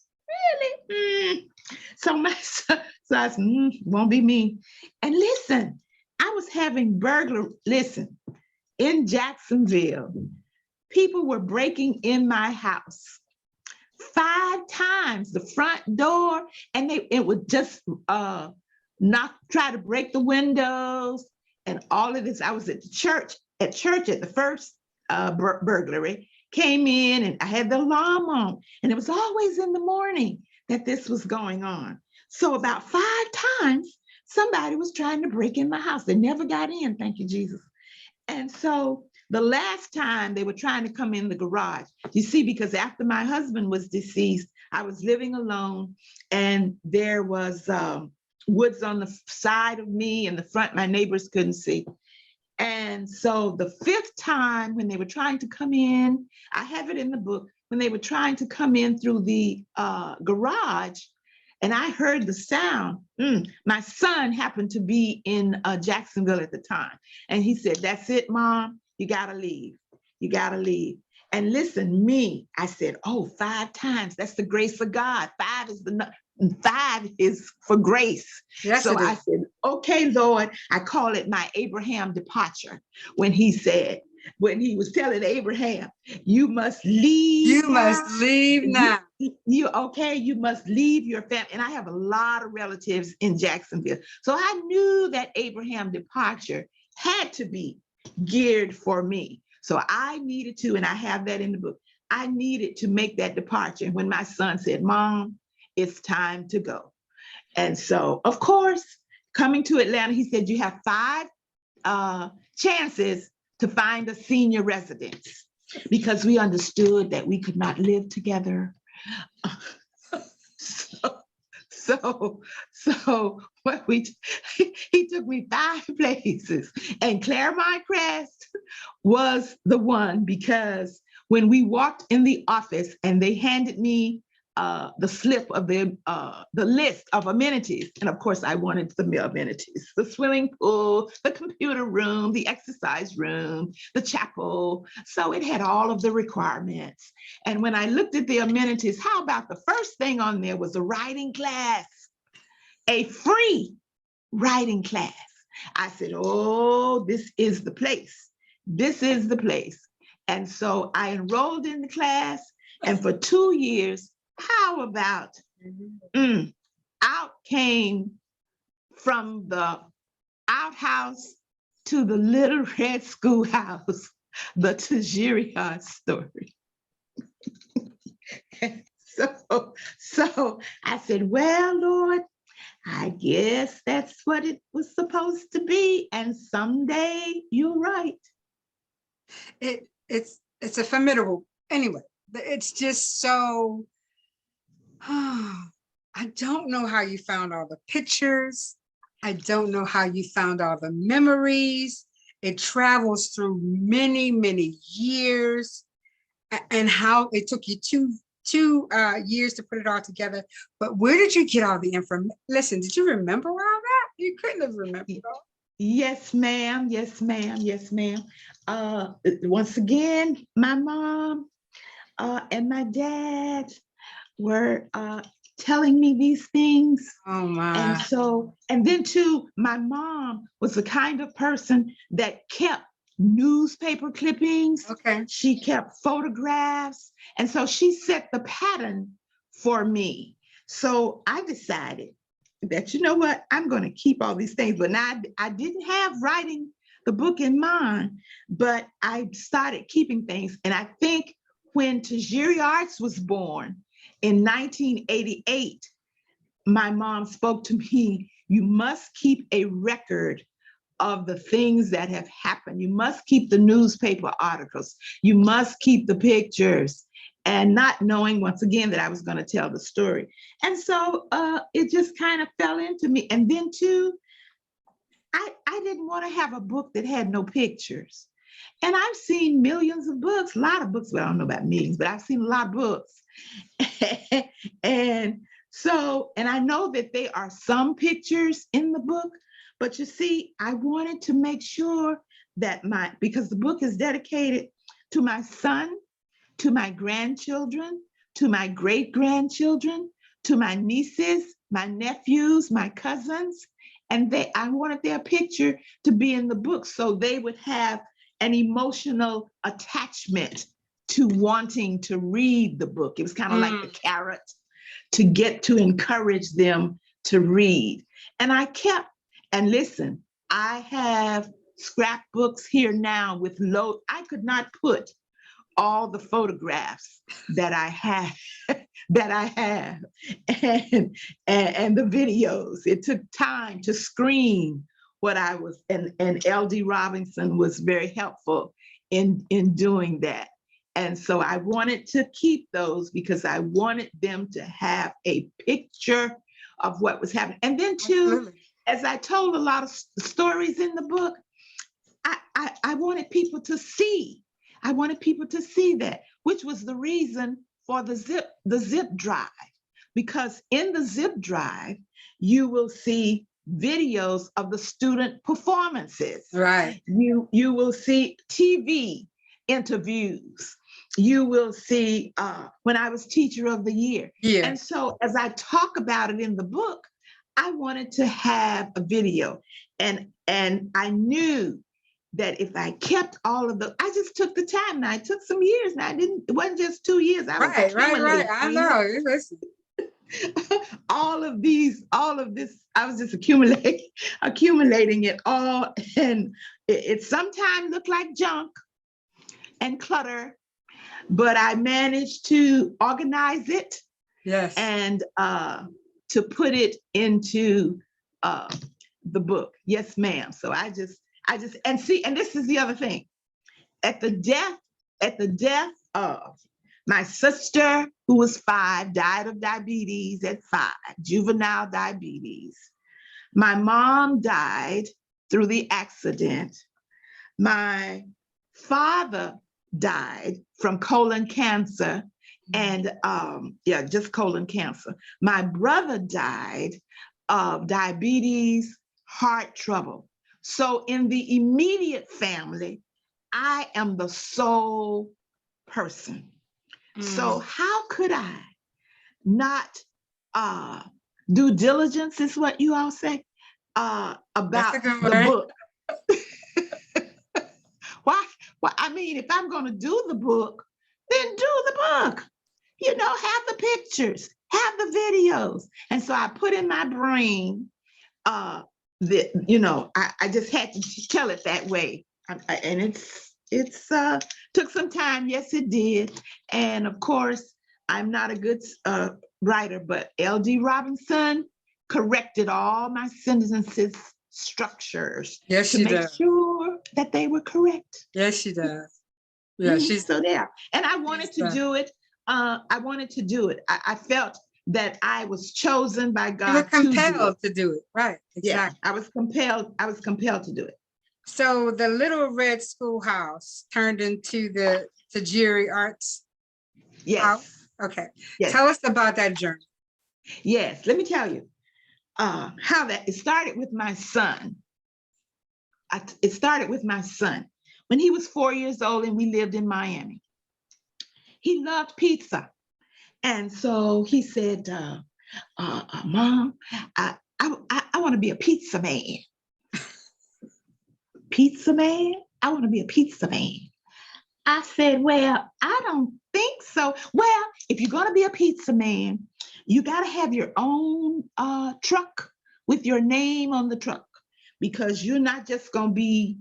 Really? So I said, won't be me. And listen, I was having listen, in Jacksonville, people were breaking in my house 5 times, the front door, and it would just try to break the windows and all of this. I was at church at the first burglary, came in and I had the alarm on, and it was always in the morning that this was going on. So about 5 times, somebody was trying to break in my house. They never got in, thank you, Jesus. And so the last time they were trying to come in the garage, you see, because after my husband was deceased, I was living alone and there was woods on the side of me and the front, my neighbors couldn't see. And so the 5th time when they were trying to come in, I have it in the book, when they were trying to come in through the garage, and I heard the sound. My son happened to be in Jacksonville at the time. And he said, that's it, Mom, you gotta leave. You gotta leave. And listen, I said, 5 times, that's the grace of God. 5 is for grace. Yes, so I said, okay, Lord, I call it my Abraham departure. When he was telling Abraham, you must leave. You must leave now. You must leave your family. And I have a lot of relatives in Jacksonville. So I knew that Abraham departure had to be geared for me. So I needed to, and I have that in the book, I needed to make that departure. And when my son said, Mom, it's time to go. And so, of course, coming to Atlanta, he said, you have 5 chances to find a senior residence, because we understood that we could not live together. So what he took me 5 places, and Claremont Crest was the one, because when we walked in the office and they handed me the slip of the list of amenities. And of course I wanted the amenities, the swimming pool, the computer room, the exercise room, the chapel. So it had all of the requirements. And when I looked at the amenities, how about the first thing on there was a writing class, a free writing class. I said, oh, this is the place. This is the place. And so I enrolled in the class, and for 2 years, how about out came from the outhouse to the little red schoolhouse, the Tajiri story. So I said, well, Lord, I guess that's what it was supposed to be. And someday you're right. It's it's a formidable, anyway, it's just so, I don't know how you found all the pictures. I don't know how you found all the memories. It travels through many, many years, and how it took you two years to put it all together. But where did you get all the information? Listen, did you remember all that? You couldn't have remembered all. Yes, ma'am. Yes, ma'am. Yes, ma'am. Once again, my mom and my dad were telling me these things. Oh And my. so, and then too, my mom was the kind of person that kept newspaper clippings. Okay. She kept photographs. And so she set the pattern for me. So I decided that, you know what, I'm going to keep all these things. But now I didn't have writing the book in mind, but I started keeping things. And I think when Tajiri Arts was born in 1988, my mom spoke to me, you must keep a record of the things that have happened. You must keep the newspaper articles. You must keep the pictures. And not knowing, once again, that I was going to tell the story. And so it just kind of fell into me. And then too, I didn't want to have a book that had no pictures. And I've seen millions of books, a lot of books, well, I don't know about millions, but I've seen a lot of books. And so, and I know that there are some pictures in the book, but you see, I wanted to make sure that because the book is dedicated to my son, to my grandchildren, to my great-grandchildren, to my nieces, my nephews, my cousins, and I wanted their picture to be in the book so they would have an emotional attachment to wanting to read the book. It was kind of like the carrot to get to encourage them to read. And and listen, I have scrapbooks here now with I could not put all the photographs that I have, and the videos. It took time to screen what I was, and L.D. Robinson was very helpful in doing that. And so I wanted to keep those because I wanted them to have a picture of what was happening. And then too, as I told a lot of stories in the book, I wanted people to see. I wanted people to see that, which was the reason for the zip drive, because in the zip drive, you will see videos of the student performances. Right. You will see TV interviews. You will see when I was teacher of the year. Yeah. And so as I talk about it in the book, I wanted to have a video. And I knew that if I kept all of I just took the time. Now, it took some years. Now, it wasn't just 2 years. I was right. I know. Listen. all of this, I was just accumulating it all. And it sometimes looked like junk and clutter, but I managed to organize it. Yes. And to put it into the book. Yes, ma'am. So I just, and see, and this is the other thing. At the death of my sister, who was 5, died of diabetes at 5, juvenile diabetes. My mom died through the accident. My father died from colon cancer, and just colon cancer. My brother died of diabetes, heart trouble. So in the immediate family, I am the sole person. So how could I not due diligence is what you all say about the book? Why? Well, I mean, if I'm going to do the book, then do the book. You know, have the pictures, have the videos. And so I put in my brain that, you know, I just had to tell it that way. And it's took some time. Yes, it did. And of course, I'm not a good writer, but L.D. Robinson corrected all my sentences structures to make sure that they were correct. Yes, she does. Yeah, she's So there. And I wanted to the- do it. I wanted to do it. I felt that I was chosen by you were God to do it. compelled to do it. Right. Yeah, Exactly. I was compelled to do it. So the Little Red Schoolhouse turned into the Tajiri Arts House. Yes. Okay. Yes. Tell us about that journey. Yes. Let me tell you how that it started with my son. It started with my son when he was 4 years old and we lived in Miami. He loved pizza. And so he said, Mom, I want to be a pizza man. Pizza man? I want to be a pizza man. I said, well, I don't think so. Well, if you're going to be a pizza man, you got to have your own truck with your name on the truck, because you're not just going to be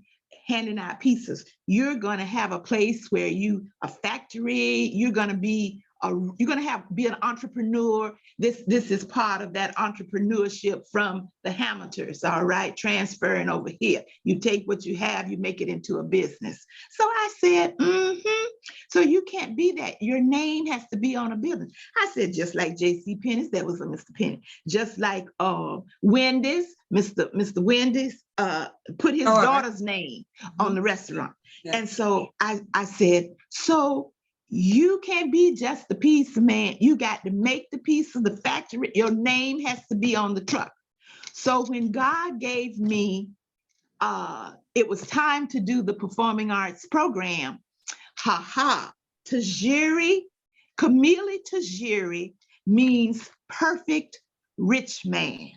handing out pizzas. You're going to have a place where a factory, you're going to be be an entrepreneur. This is part of that entrepreneurship from the Hamiltons, all right, transferring over here. You take what you have, you make it into a business. So I said, so you can't be that. Your name has to be on a building. I said, just like J.C. Penney's, that was a Mr. Penny. Just like Wendy's, Mr. Wendy's put his daughter's name on the restaurant. Yeah. And so I said, so you can't be just the pizza man. You got to make the pizza, the factory. Your name has to be on the truck. So when God gave me, it was time to do the performing arts program. Tajiri, Camille Tajiri means perfect rich man.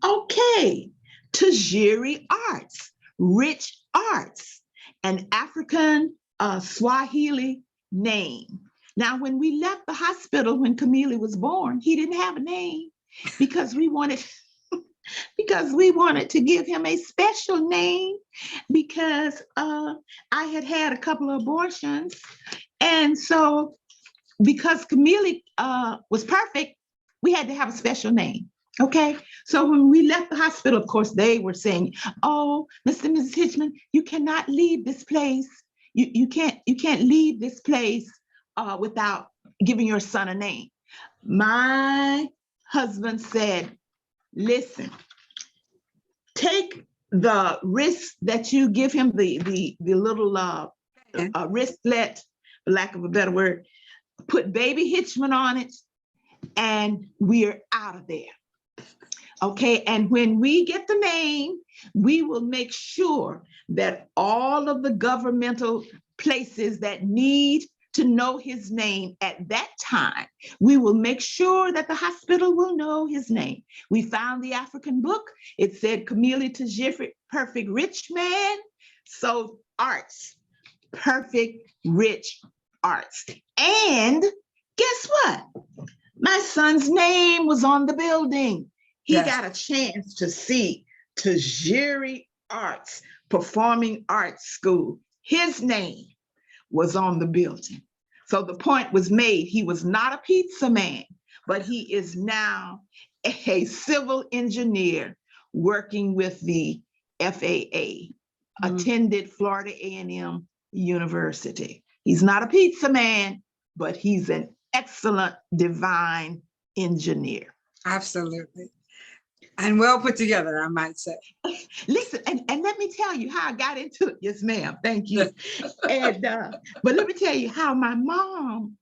Okay, Tajiri arts, rich arts, an African Swahili name. Now, when we left the hospital when Camille was born, he didn't have a name because we wanted to give him a special name, because I had a couple of abortions. And so because Camille was perfect, we had to have a special name. Okay, so when we left the hospital, of course, they were saying, oh, Mr. and Mrs. Hitchman, you cannot leave this place. You can't leave this place without giving your son a name. My husband said, listen, take the risk that you give him, the little wristlet, for lack of a better word, put baby Hitchman on it, and we're out of there. Okay, and when we get the name, we will make sure that all of the governmental places that need to know his name at that time, we will make sure that the hospital will know his name. We found the African book. It said Camille Tajiri, perfect rich man. So arts, perfect rich arts. And guess what? My son's name was on the building. He got a chance to see Tajiri Arts, Performing Arts School. His name was on the building. So the point was made. He was not a pizza man, but he is now a civil engineer working with the FAA, attended Florida A&M University. He's not a pizza man, but he's an excellent divine engineer. Absolutely. And well put together, I might say. Listen, and let me tell you how I got into it. Yes, ma'am. Thank you. And but let me tell you how my mom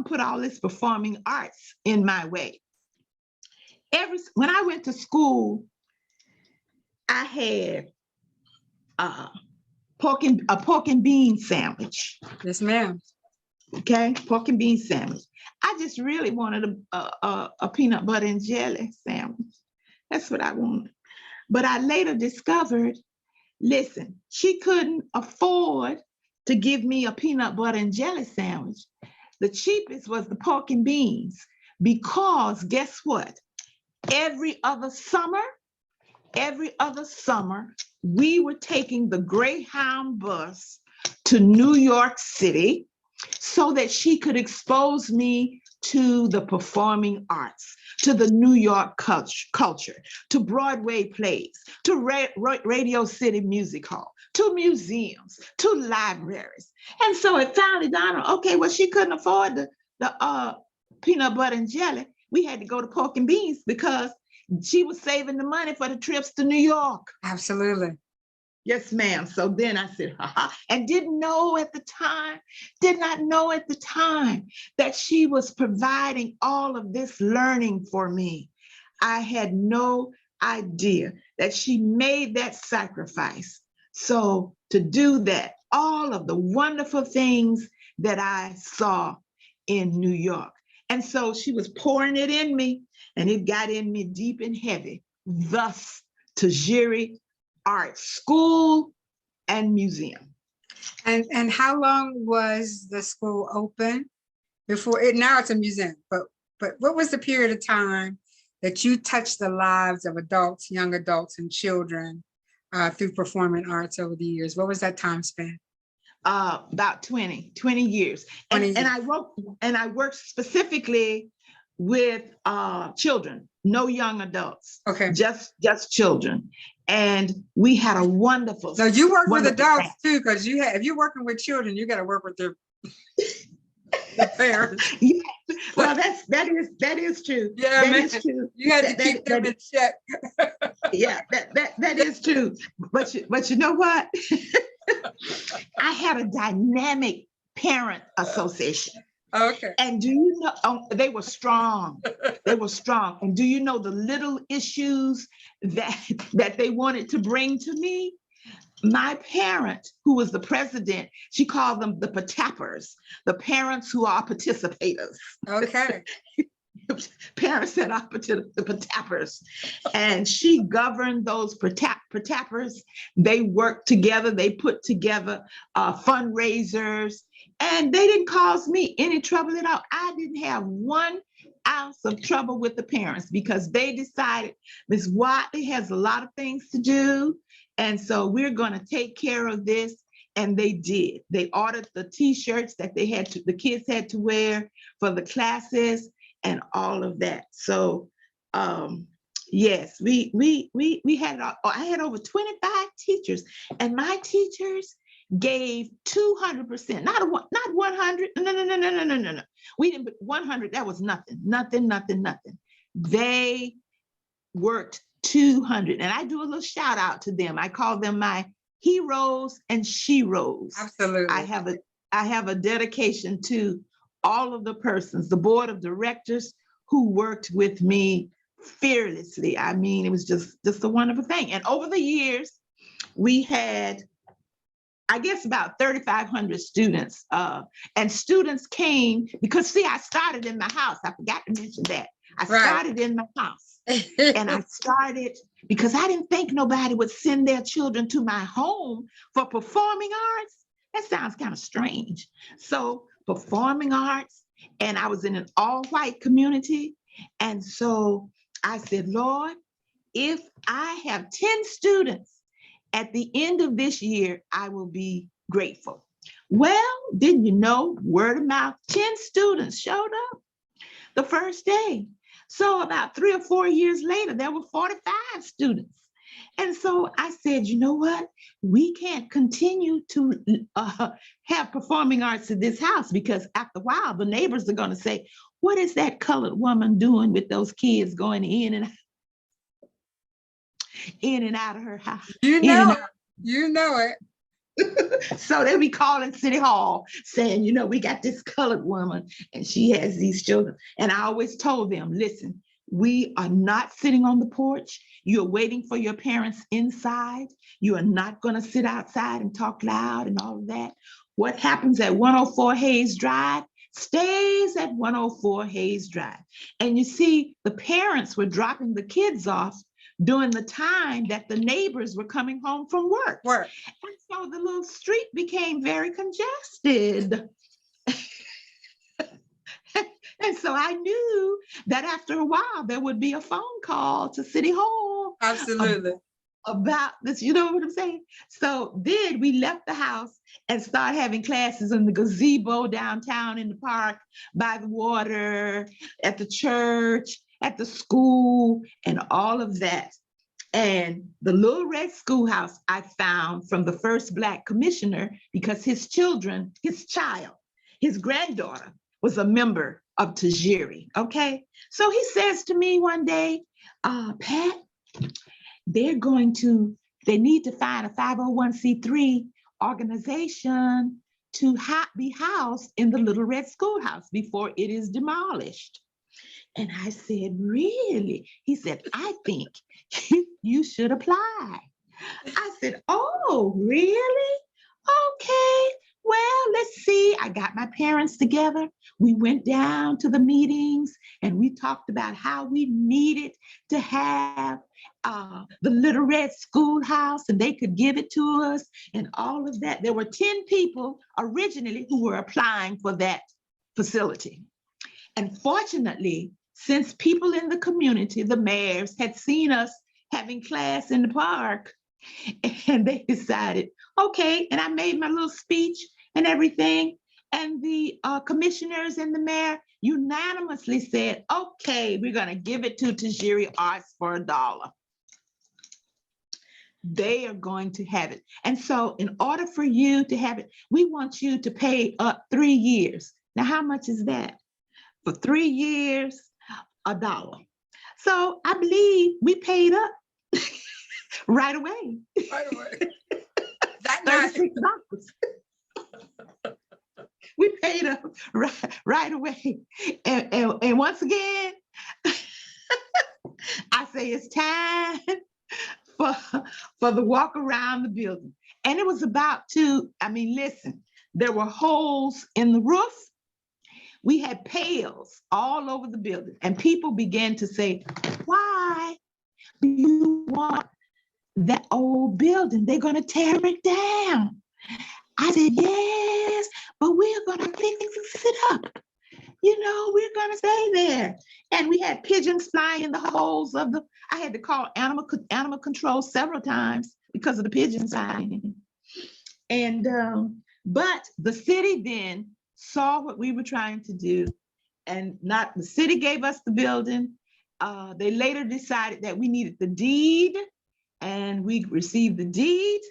put all this performing arts in my way. When I went to school, I had a pork and bean sandwich. Yes, ma'am. Okay, pork and bean sandwich. I just really wanted a peanut butter and jelly sandwich. That's what I wanted. But I later discovered, listen, she couldn't afford to give me a peanut butter and jelly sandwich. The cheapest was the pork and beans, because guess what? Every other summer, we were taking the Greyhound bus to New York City so that she could expose me to the performing arts, to the New York culture, to Broadway plays, to Radio City Music Hall, to museums, to libraries. And so it finally dawned on, okay, well, she couldn't afford the peanut butter and jelly. We had to go to pork and beans because she was saving the money for the trips to New York. Absolutely. Yes, ma'am. So then I said, haha, and did not know at the time that she was providing all of this learning for me. I had no idea that she made that sacrifice. So to do that, all of the wonderful things that I saw in New York. And so she was pouring it in me, and it got in me deep and heavy. Thus, Tajiri Art School and Museum. And how long was the school open before it? Now it's a museum, but what was the period of time that you touched the lives of adults, young adults, and children through performing arts over the years? What was that time span? About 20 years. And I worked specifically with children, no young adults. Okay. Just children. And we had a wonderful. So you work with adults time. too, because if you're working with children, you got to work with their parents. Yeah. Well, that is true. Yeah, that man. is true. You got to keep them in check. Yeah, that is true. But you know what? I had a dynamic parent association. Okay. And do you know, they were strong. They were strong. And do you know the little issues that they wanted to bring to me? My parent, who was the president, she called them the patappers, the parents who are participators. Okay. Parents that are the patappers. And she governed those patappers. They worked together. They put together fundraisers. And they didn't cause me any trouble at all. I didn't have 1 ounce of trouble with the parents because they decided Ms. Whatley has a lot of things to do. And so we're going to take care of this. And they did. They ordered the t-shirts that the kids had to wear for the classes and all of that. So yes, we had, I had over 25 teachers, and my teachers gave 200%, not 100. No. We didn't, 100, that was nothing. They worked 200. And I do a little shout out to them. I call them my heroes and sheroes. Absolutely. I have a dedication to all of the persons, the board of directors who worked with me fearlessly. I mean, it was just a wonderful thing. And over the years, we had, I guess, about 3,500 students. And students came because, see, I started in my house. I forgot to mention that. I started in my house. And I started because I didn't think nobody would send their children to my home for performing arts. That sounds kind of strange. So performing arts, and I was in an all-white community. And so I said, Lord, if I have 10 students at the end of this year, I will be grateful. Well, didn't you know, word of mouth, 10 students showed up the first day. So about 3 or 4 years later, there were 45 students. And so I said, you know what? We can't continue to have performing arts in this house, because after a while, the neighbors are going to say, what is that colored woman doing with those kids going in and out of her house? You know it. So they'll be calling City Hall saying, you know, we got this colored woman and she has these children. And I always told them, listen, we are not sitting on the porch. You're waiting for your parents inside. You are not going to sit outside and talk loud and all of that. What happens at 104 Hayes Drive stays at 104 Hayes Drive. And you see, the parents were dropping the kids off during the time that the neighbors were coming home from work. And so the little street became very congested. And so I knew that after a while, there would be a phone call to City Hall. Absolutely. about this, you know what I'm saying? So then we left the house and started having classes in the gazebo downtown, in the park, by the water, at the church, at the school, and all of that. And the Little Red Schoolhouse I found from the first Black commissioner, because his granddaughter was a member of Tajiri, okay? So he says to me one day, Pat, they need to find a 501c3 organization to be housed in the Little Red Schoolhouse before it is demolished. And I said, really? He said, I think you should apply. I said, oh, really? Okay, well, let's see. I got my parents together. We went down to the meetings and we talked about how we needed to have the Little Red Schoolhouse and they could give it to us and all of that. There were 10 people originally who were applying for that facility. And fortunately, since people in the community, the mayors, had seen us having class in the park, and they decided, okay, and I made my little speech and everything, and the commissioners and the mayor unanimously said, okay, we're gonna give it to Tajiri Arts for $1. They are going to have it. And so in order for you to have it, we want you to pay up 3 years. Now, how much is that? For 3 years, $1. So I believe we paid up right away. Right away. That night. $36. We paid up right away. And once again, I say it's time for the walk around the building. And it was listen, there were holes in the roof. We had pails all over the building, and people began to say, why do you want that old building? They're going to tear it down. I said, yes, but we're going to fix it up. We're going to stay there. And we had pigeons flying in the holes I had to call animal control several times because of the pigeons flying. And, but the city then saw what we were trying to do, and the city gave us the building. They later decided that we needed the deed, and we received the deed.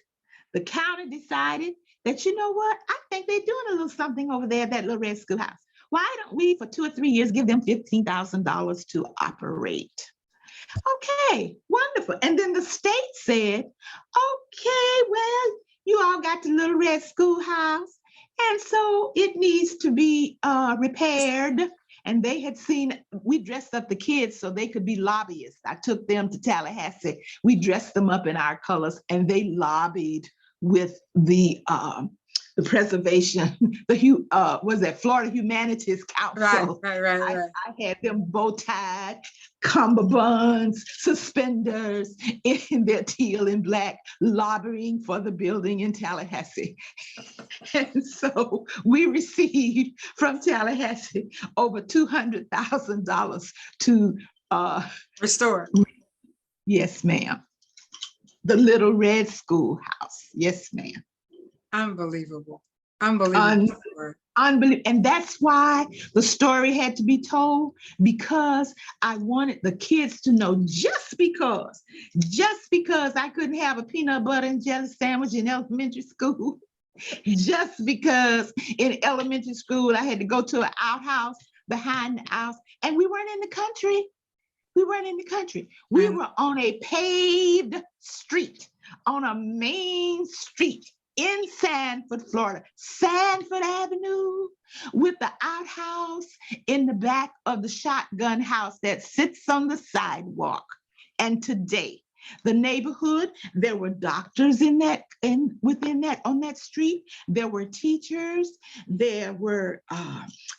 The county decided that, you know what, I think they're doing a little something over there at that Little Red Schoolhouse. Why don't we, for 2 or 3 years, give them $15,000 to operate? Okay, wonderful. And then the state said, okay, well, you all got the Little Red Schoolhouse, and so it needs to be repaired. And they had seen, we dressed up the kids so they could be lobbyists. I took them to Tallahassee. We dressed them up in our colors, and they lobbied with the preservation, Florida Humanities Council. Right. I had them bow tied, cummerbunds, suspenders in their teal and black, lobbying for the building in Tallahassee. And so we received from Tallahassee over $200,000 to restore. Yes, ma'am. The Little Red Schoolhouse. Yes, ma'am. Unbelievable. Unbelievable. And that's why the story had to be told, because I wanted the kids to know, just because I couldn't have a peanut butter and jelly sandwich in elementary school, just because in elementary school I had to go to an outhouse behind the house, and we weren't in the country. We were on a paved street, on a main street in Sanford, Florida, Sanford Avenue, with the outhouse in the back of the shotgun house that sits on the sidewalk. And today, the neighborhood, there were doctors on that street. There were teachers. There were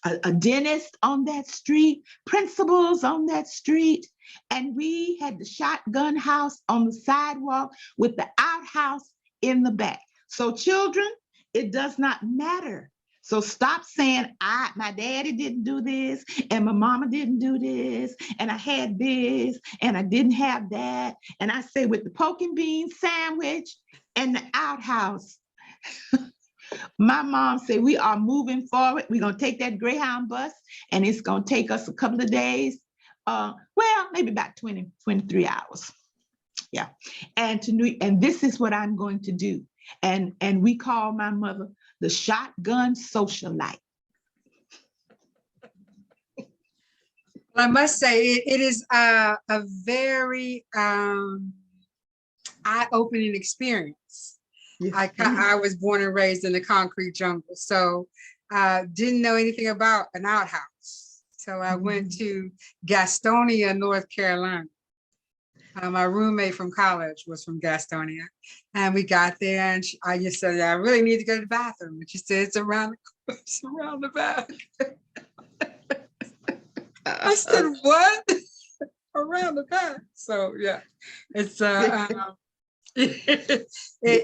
a dentist on that street, principals on that street. And we had the shotgun house on the sidewalk with the outhouse in the back. So children, it does not matter. So stop saying my daddy didn't do this and my mama didn't do this and I had this and I didn't have that. And I say with the pork and bean sandwich and the outhouse, my mom said, we are moving forward. We're going to take that Greyhound bus and it's going to take us a couple of days. Well, maybe about 23 hours. Yeah. And this is what I'm going to do. And we call my mother the shotgun socialite. I must say it is a very eye-opening experience. Yes. I was born and raised in the concrete jungle, so didn't know anything about an outhouse. So I went to Gastonia, North Carolina. My roommate from college was from Gastonia, and we got there, and I just said, I really need to go to the bathroom. And she said, it's around the back. I said, what? Around the back. So yeah, it's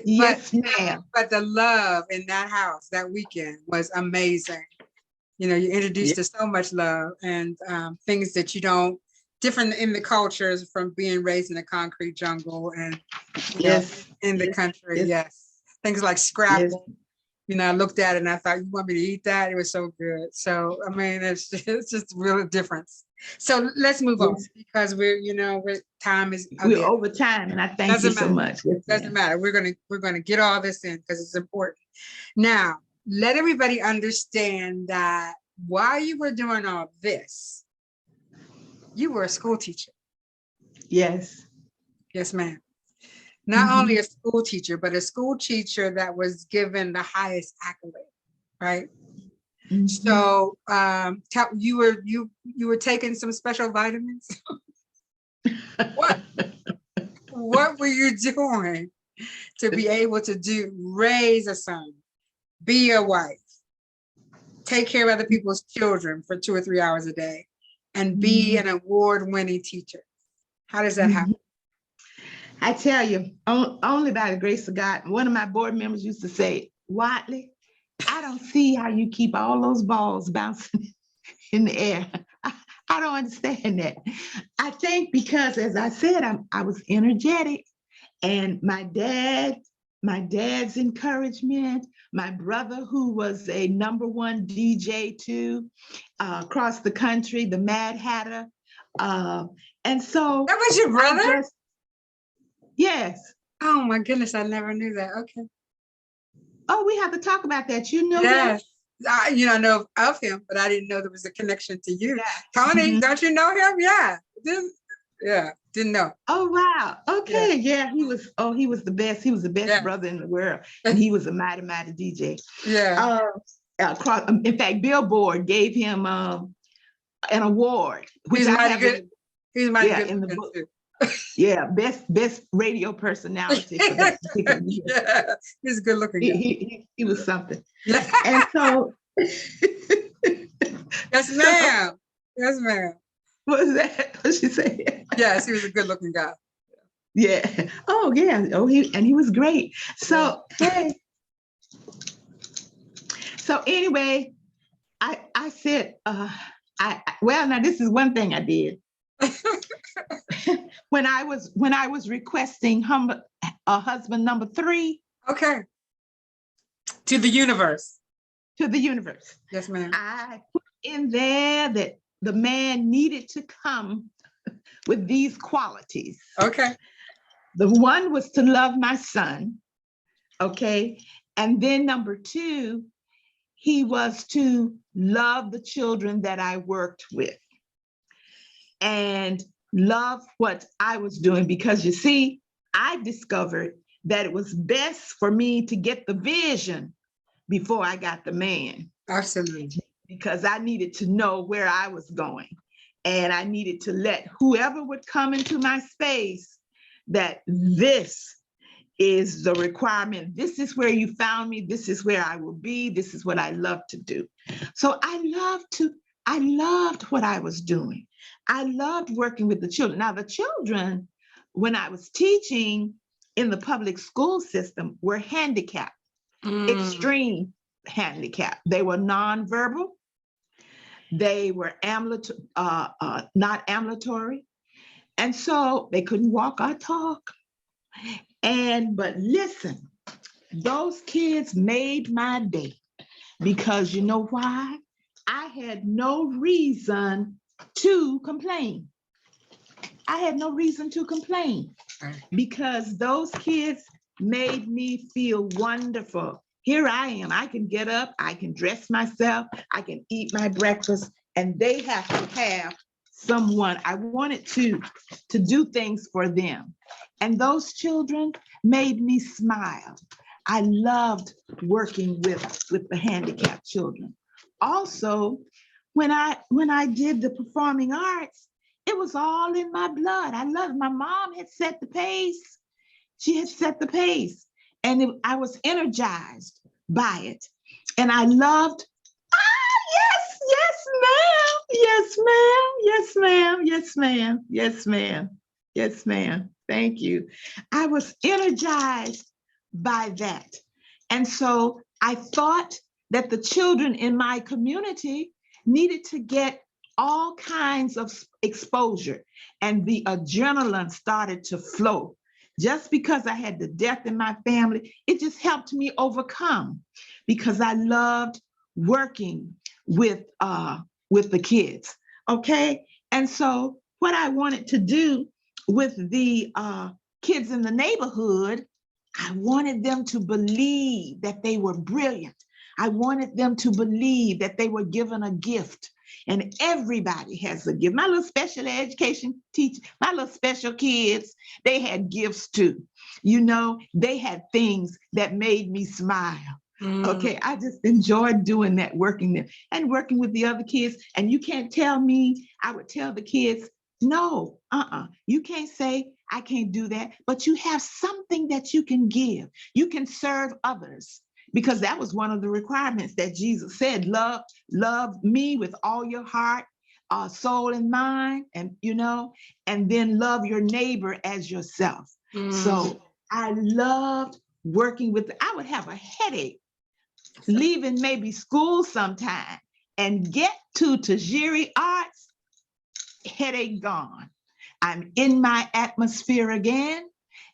yes, ma'am. But the love in that house that weekend was amazing. You know, you're introduced to so much love and things that you don't, different in the cultures from being raised in a concrete jungle and know, in the country. Yes. Things like scrapple. You know, I looked at it and I thought, you want me to eat that? It was so good. So, I mean, it's just really a difference. So let's move on because time is we're over time, and I thank you so much. Doesn't matter. We're gonna get all this in because it's important. Now, let everybody understand that while you were doing all this, you were a school teacher. Yes. Yes, ma'am. Not only a school teacher, but a school teacher that was given the highest accolade, right? So you were taking some special vitamins. What were you doing to be able to raise a son, be a wife, take care of other people's children for 2 or 3 hours a day, and be an award-winning teacher? How does that happen? I tell you, only by the grace of God. One of my board members used to say, Whatley, I don't see how you keep all those balls bouncing in the air. I don't understand that. I think because, as I said, I was energetic, and my dad's encouragement, my brother who was a #1 DJ too, across the country, the Mad Hatter. And so that was your brother? Yes. Oh my goodness, I never knew that. Okay. Oh, we have to talk about that. You know yes. Him? I know of him, but I didn't know there was a connection to you. Yeah. Tony, don't you know him? Yeah. Didn't know. Oh wow. Okay. Yeah, he was the best. He was the best brother in the world. And he was a mighty DJ. Yeah. In fact, Billboard gave him an award. He's mighty good. He's mighty good in the book. Too. Yeah, best radio personality for that particular year. Yeah, he's a good looking guy. He was something. And so yes, ma'am. Yes, ma'am. What was that? What she say? Yes, he was a good looking guy. Yeah. Oh, yeah. Oh, he was great. So so anyway, I said, now this is one thing I did. when I was requesting a husband number 3. Okay. To the universe. To the universe. Yes, ma'am. I put in there that the man needed to come with these qualities. Okay. The one was to love my son. Okay. And then number 2, he was to love the children that I worked with and love what I was doing, because you see, I discovered that it was best for me to get the vision before I got the man. Absolutely. Because I needed to know where I was going, and I needed to let whoever would come into my space that this is the requirement. This is where you found me. This is where I will be. This is what I love to do. So I loved what I was doing. I loved working with the children. Now the children, when I was teaching in the public school system, were handicapped, extreme handicapped. They were nonverbal. They were not ambulatory. And so they couldn't walk or talk. But listen, those kids made my day, because you know why? I had no reason to complain. I had no reason to complain because those kids made me feel wonderful. Here I am. I can get up, I can dress myself, I can eat my breakfast, and they have to have someone. I wanted to do things for them. And those children made me smile. I loved working with the handicapped children. Also, when I did the performing arts, it was all in my blood. I loved, my mom had set the pace. She had set the pace, and I was energized by it. And I loved, yes, ma'am. Thank you. I was energized by that. And so I thought that the children in my community needed to get all kinds of exposure, and the adrenaline started to flow. Just because I had the death in my family, it just helped me overcome, because I loved working with the kids. Okay. And so what I wanted to do with the kids in the neighborhood, I wanted them to believe that they were brilliant. I wanted them to believe that they were given a gift, and everybody has a gift. My little special education teacher, my little special kids, they had gifts too. You know, they had things that made me smile. Okay, I just enjoyed doing that, working there and working with the other kids. And you can't tell me, I would tell the kids, no, you can't say I can't do that, but you have something that you can give. You can serve others, because that was one of the requirements that Jesus said, love me with all your heart, soul, and mind, and and then love your neighbor as yourself. So I loved working with. I would have a headache leaving maybe school sometime and get to Tajiri Arts, headache gone. I'm in my atmosphere again.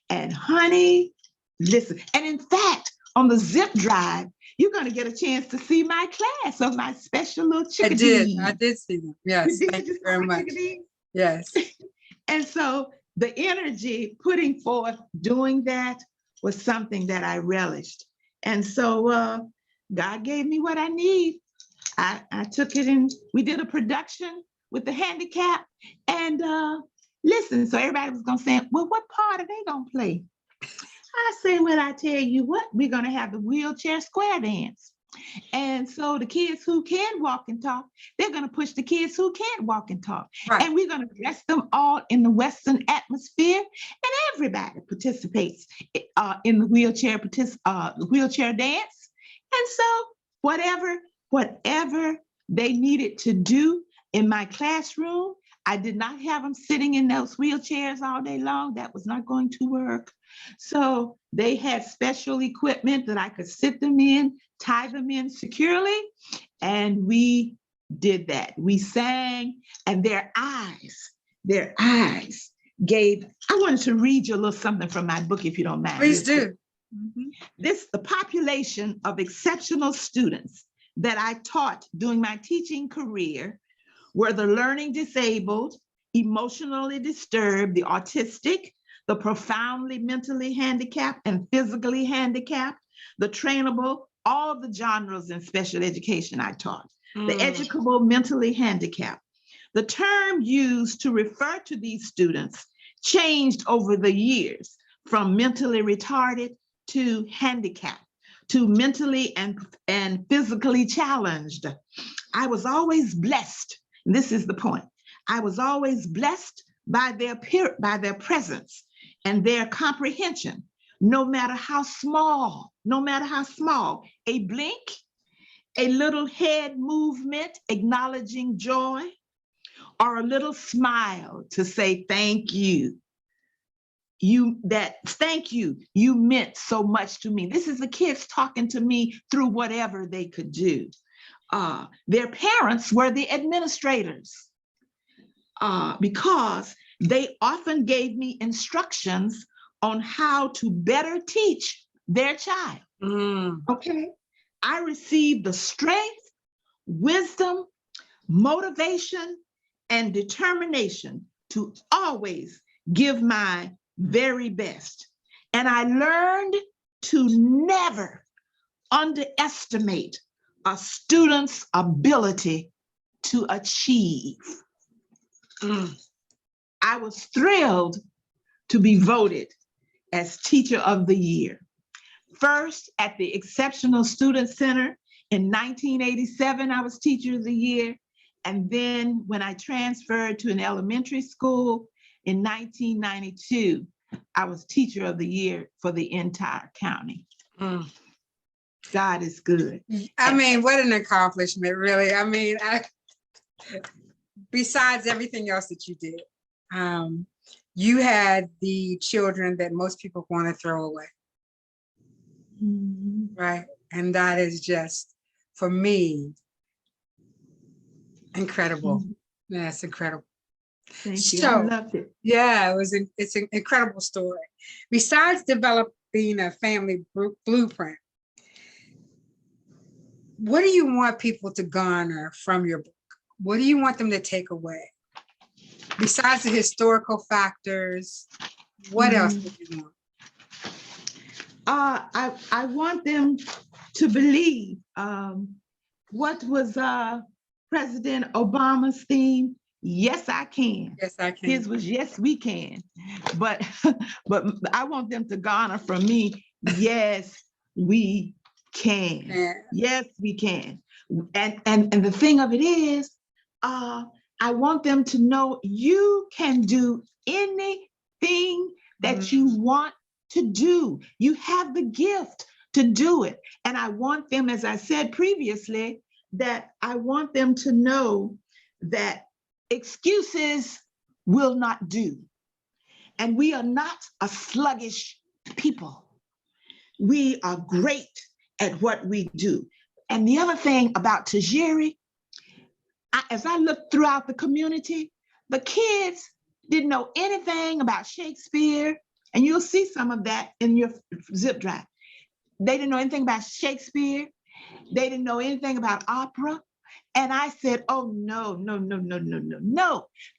And honey, listen. And in fact, on the zip drive, you're going to get a chance to see my class of my special little chickadees. I did see them. Yes, thank you very much. Yes. And so the energy putting forth doing that was something that I relished. And so God gave me what I need. I took it, and we did a production with the handicap. And listen, so everybody was going to say, well, what part are they going to play? I say, well, I tell you what, we're going to have the wheelchair square dance. And so the kids who can walk and talk, they're going to push the kids who can't walk and talk. Right. And we're going to dress them all in the Western atmosphere, and everybody participates in the wheelchair dance. And so whatever they needed to do in my classroom, I did not have them sitting in those wheelchairs all day long. That was not going to work. So they had special equipment that I could sit them in, tie them in securely, and we did that. We sang, and their eyes gave. I wanted to read you a little something from my book, if you don't mind. Please do. The population of exceptional students that I taught during my teaching career were the learning disabled, emotionally disturbed, the autistic, the profoundly mentally handicapped and physically handicapped, the trainable, all the genres in special education I taught, the educable, mentally handicapped. The term used to refer to these students changed over the years from mentally retarded to handicapped, to mentally and physically challenged. I was always blessed. This is the point. I was always blessed by their presence and their comprehension, no matter how small, a blink, a little head movement acknowledging joy, or a little smile to say thank you. thank you. You meant so much to me. This is the kids talking to me through whatever they could do. Their parents were the administrators because they often gave me instructions on how to better teach their child. Okay. I received the strength, wisdom, motivation, and determination to always give my very best. And I learned to never underestimate a student's ability to achieve. I was thrilled to be voted as Teacher of the Year. First, at the Exceptional Student Center in 1987, I was Teacher of the Year. And then when I transferred to an elementary school in 1992, I was Teacher of the Year for the entire county. God is good. I mean, what an accomplishment, really. I mean, besides everything else that you did, you had the children that most people want to throw away. Right. And that is just, for me, incredible. Yeah, it's incredible. Thank you. I loved it. Yeah, it's an incredible story. Besides developing a family blueprint, what do you want people to garner from your book? What do you want them to take away? Besides the historical factors, what else would you want? I want them to believe what was President Obama's theme? Yes, I can. Yes, I can. His was yes, we can. But I want them to garner from me, yes, we can. Yeah. Yes, we can. And the thing of it is, I want them to know you can do anything that you want to do. You have the gift to do it. And I want them, as I said previously, that I want them to know that excuses will not do. And we are not a sluggish people. We are great at what we do. And the other thing about Tajiri, as I looked throughout the community, the kids didn't know anything about Shakespeare, and you'll see some of that in your zip drive. They didn't know anything about Shakespeare. They didn't know anything about opera. And I said, oh, no.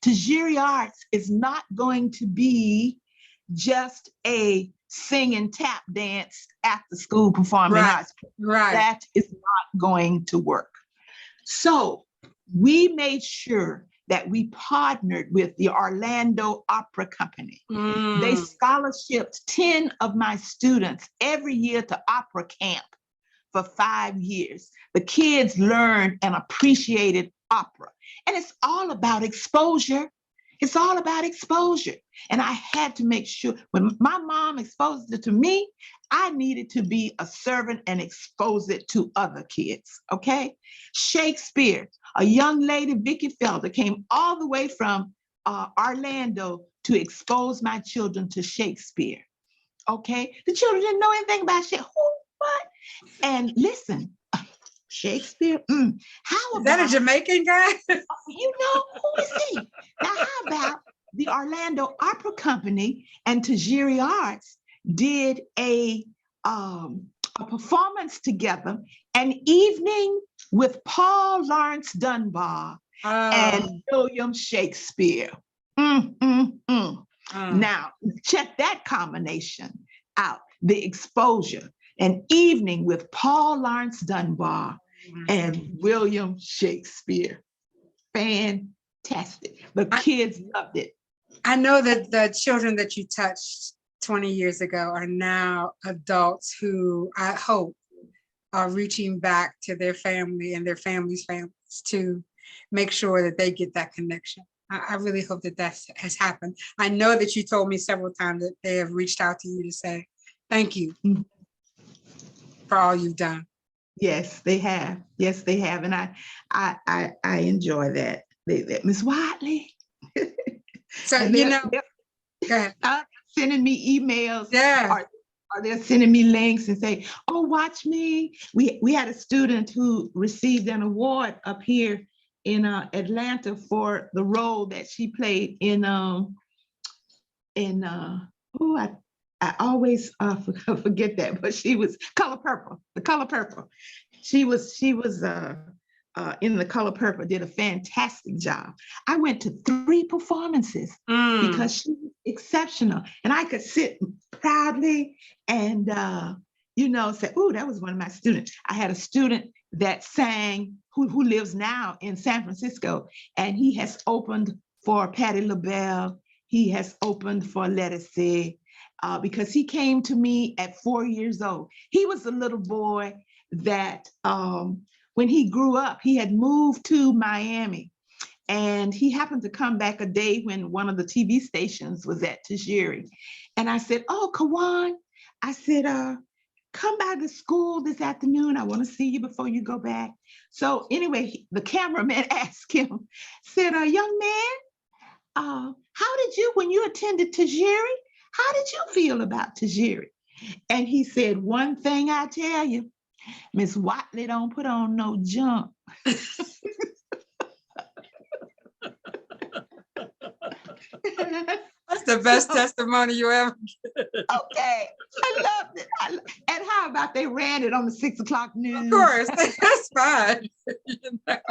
Tajiri Arts is not going to be just a sing and tap dance after school performing arts. Right. That is not going to work. So we made sure that we partnered with the Orlando Opera Company. They scholarshiped 10 of my students every year to opera camp for 5 years. The kids learned and appreciated opera. And it's all about exposure. It's all about exposure. And I had to make sure when my mom exposed it to me, I needed to be a servant and expose it to other kids, okay? Shakespeare, a young lady, Vicky Felder, came all the way from Orlando to expose my children to Shakespeare, okay? The children didn't know anything about Shakespeare. Who, what? And listen, Shakespeare, how about— Is that a Jamaican guy? You know, who is he? Now, how about the Orlando Opera Company and Tajiri Arts did a performance together, an evening with Paul Laurence Dunbar and William Shakespeare. Now, check that combination out, the exposure. An evening with Paul Laurence Dunbar and William Shakespeare. Fantastic. The kids loved it. I know that the children that you touched 20 years ago are now adults who I hope are reaching back to their family and their families to make sure that they get that connection. I really hope that that has happened. I know that you told me several times that they have reached out to you to say, thank you for all you've done. Yes, they have. Yes, they have. And I enjoy that. Miss Whatley. So, you know, go ahead. sending me emails. Yeah. Or they're sending me links and say, oh, watch me. We had a student who received an award up here in Atlanta for the role that she played in I always forget that, but she was Color Purple, the Color Purple. She was in the Color Purple, did a fantastic job. I went to 3 performances because she was exceptional. And I could sit proudly and, say, oh, that was one of my students. I had a student that sang, who lives now in San Francisco, and he has opened for Patti LaBelle. He has opened for Let Us Say, because he came to me at 4 years old. He was a little boy that when he grew up, he had moved to Miami, and he happened to come back a day when one of the TV stations was at Tajiri. And I said, oh, Kawan, I said, come by the school this afternoon. I want to see you before you go back. So anyway, the cameraman asked him, said, young man, how did you, when you attended Tajiri, how did you feel about Tajiri? And he said, one thing I tell you, Miss Whatley don't put on no junk. That's the best testimony you ever get. Okay, I loved it. And how about they ran it on the 6 o'clock news? Of course, that's fine. You know?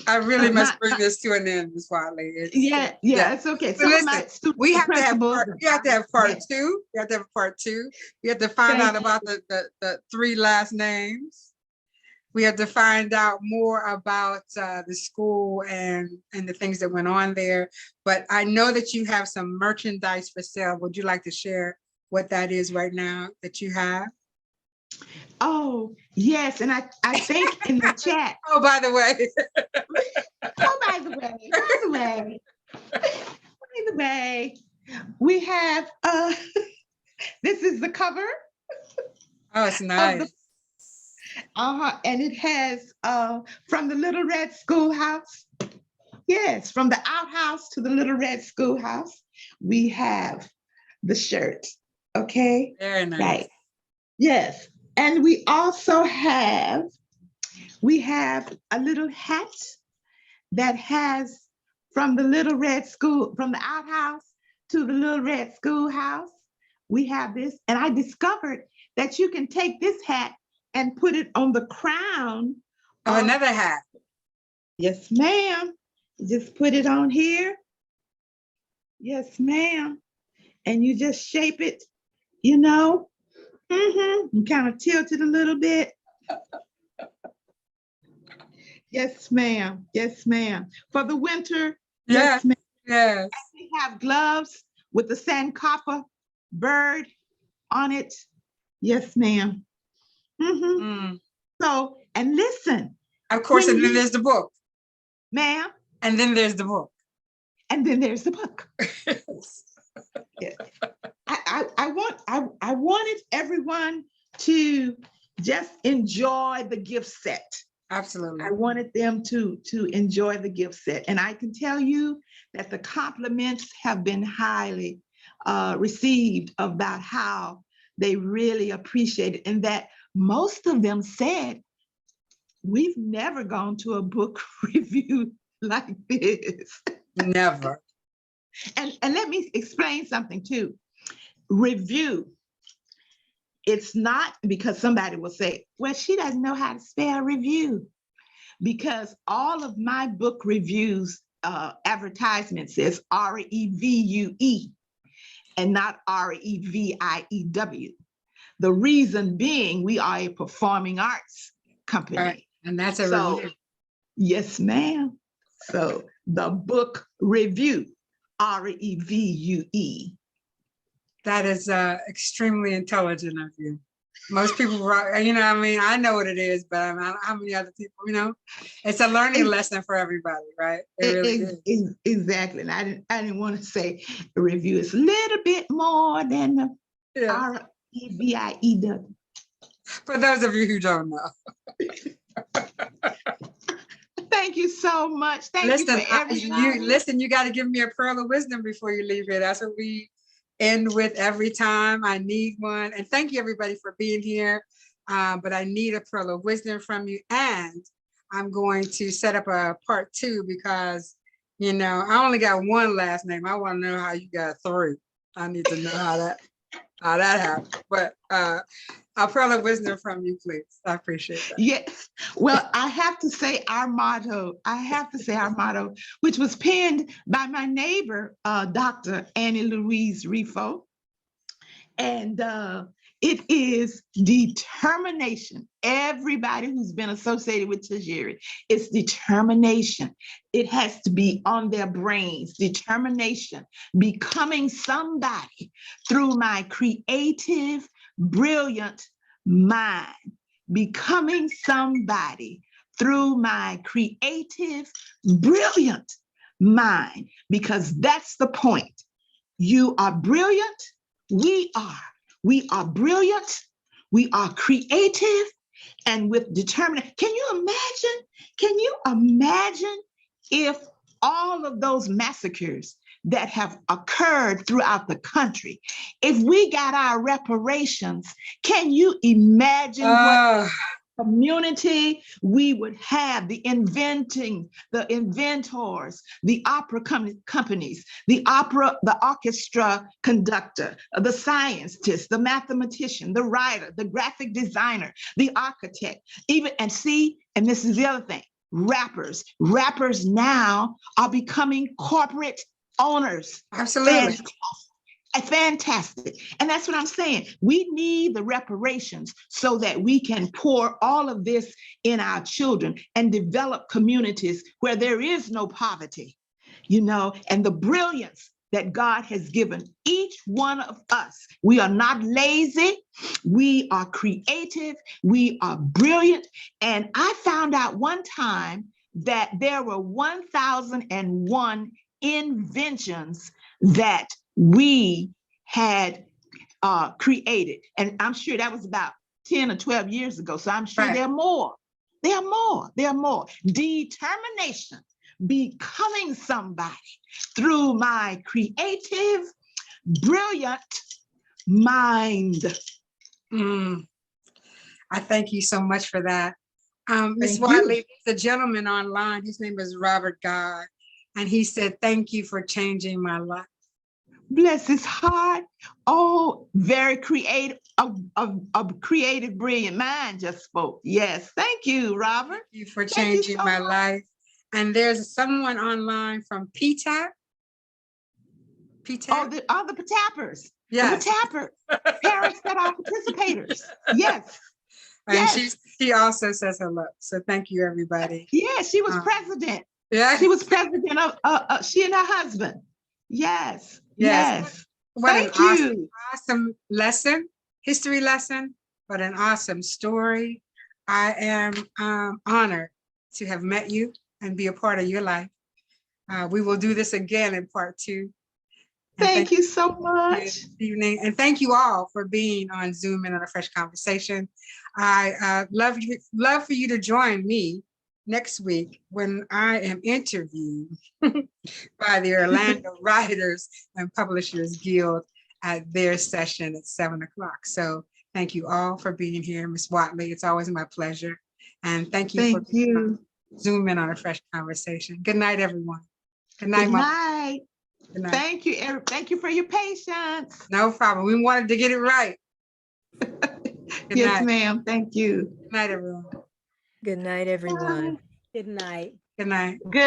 I really must bring this to an end, Ms. Whatley. Yeah, it's okay. So listen, we have to have part 2. You have to have part 2. You have to have part 2. You have to find out about the 3 last names. We have to find out more about the school and the things that went on there. But I know that you have some merchandise for sale. Would you like to share what that is right now that you have? Oh, yes. And I think in the chat. Oh, by the way. By the way, we have, this is the cover. Oh, it's nice. And it has from the Little Red Schoolhouse. Yes, from the outhouse to the Little Red Schoolhouse, we have the shirt. Okay. Very nice. Right. Yes. And we also have a little hat that has from the Little Red School, from the outhouse to the Little Red Schoolhouse. We have this, and I discovered that you can take this hat and put it on the crown of another hat. Yes, ma'am. Just put it on here. Yes, ma'am. And you just shape it, you know. And kind of tilt it a little bit. Yes, ma'am. Yes, ma'am. For the winter. Yes, ma'am. Yes. And we have gloves with the sandcopper bird on it. Yes, ma'am. So, and listen. Of course, and then there's the book. Ma'am. And then there's the book. And then there's the book. Yes. I wanted everyone to just enjoy the gift set. Absolutely. I wanted them to enjoy the gift set. And I can tell you that the compliments have been highly received about how they really appreciate it, and that most of them said, we've never gone to a book review like this. Never. And let me explain something too. Review. It's not because somebody will say, well, she doesn't know how to spell review. Because all of my book reviews advertisement says R-E-V-U-E and not R-E-V-I-E-W. The reason being, we are a performing arts company. Right. And that's a review. Yes, ma'am. So the book review, R-E-V-U-E. That is extremely intelligent of you. Most people, you know, I mean, I know what it is, but I don't know how many other people, you know, it's a learning lesson for everybody, right? It really is. Exactly. And I didn't want to say the review is a little bit more than the R-E-V-I-E-W. For those of you who don't know. Thank you so much. Thank you Listen, for everybody. you got to give me a pearl of wisdom before you leave here. That's what we end with every time. I need one. And thank you everybody for being here. But I need a pearl of wisdom from you. And I'm going to set up a part 2 because, you know, I only got one last name. I want to know how you got 3. I need to know how that happened. But a pearl of wisdom from you, please. I appreciate that. Yes. Well, I have to say our motto, which was penned by my neighbor, Dr. Annie Louise Rifo. And it is determination. Everybody who's been associated with Tajiri, it's determination. It has to be on their brains, determination, becoming somebody through my creative, brilliant mind, becoming somebody through my creative, brilliant mind, because that's the point. You are brilliant. We are brilliant. We are creative and with determination. Can you imagine if all of those massacres that have occurred throughout the country, if we got our reparations, can you imagine what community we would have? The inventors, the opera companies, the orchestra conductor, the scientist, the mathematician, the writer, the graphic designer, the architect, and this is the other thing, rappers now are becoming corporate owners. Absolutely. Fantastic. And that's what I'm saying. We need the reparations so that we can pour all of this in our children and develop communities where there is no poverty, and the brilliance that God has given each one of us. We are not lazy. We are creative. We are brilliant. And I found out one time that there were 1,001 inventions that we had created. And I'm sure that was about 10 or 12 years ago. So I'm sure there are more. There are more. Determination, becoming somebody through my creative, brilliant mind. I thank you so much for that. Ms. Whatley, the gentleman online, his name is Robert God, and he said, thank you for changing my life. Bless his heart. Oh, very creative, a creative, brilliant mind just spoke. Yes, thank you, Robert. Thank you for changing my life. And there's someone online from PTAP. Oh, the Patappers. Yes. The Patappers, parents that are participators. Yes. And she also says hello. So thank you, everybody. Yes, she was president. Yeah. She was president of, she and her husband. Yes. Yes. What an awesome lesson, history lesson, but an awesome story. I am honored to have met you and be a part of your life. We will do this again in part 2. Thank you so much. This evening. And thank you all for being on Zoom and on a Fresh Conversation. I love for you to join me next week when I am interviewed by the Orlando Writers and Publishers Guild at their session at 7 o'clock. So thank you all for being here, Ms. Whatley. It's always my pleasure. And thank you for Zoom in on a Fresh Conversation. Good night, everyone. Good night, Mom. Good night. Thank you, Eric. Thank you for your patience. No problem. We wanted to get it right. Yes, ma'am. Thank you. Good night, everyone. Good night, everyone. Good night. Good night. Good.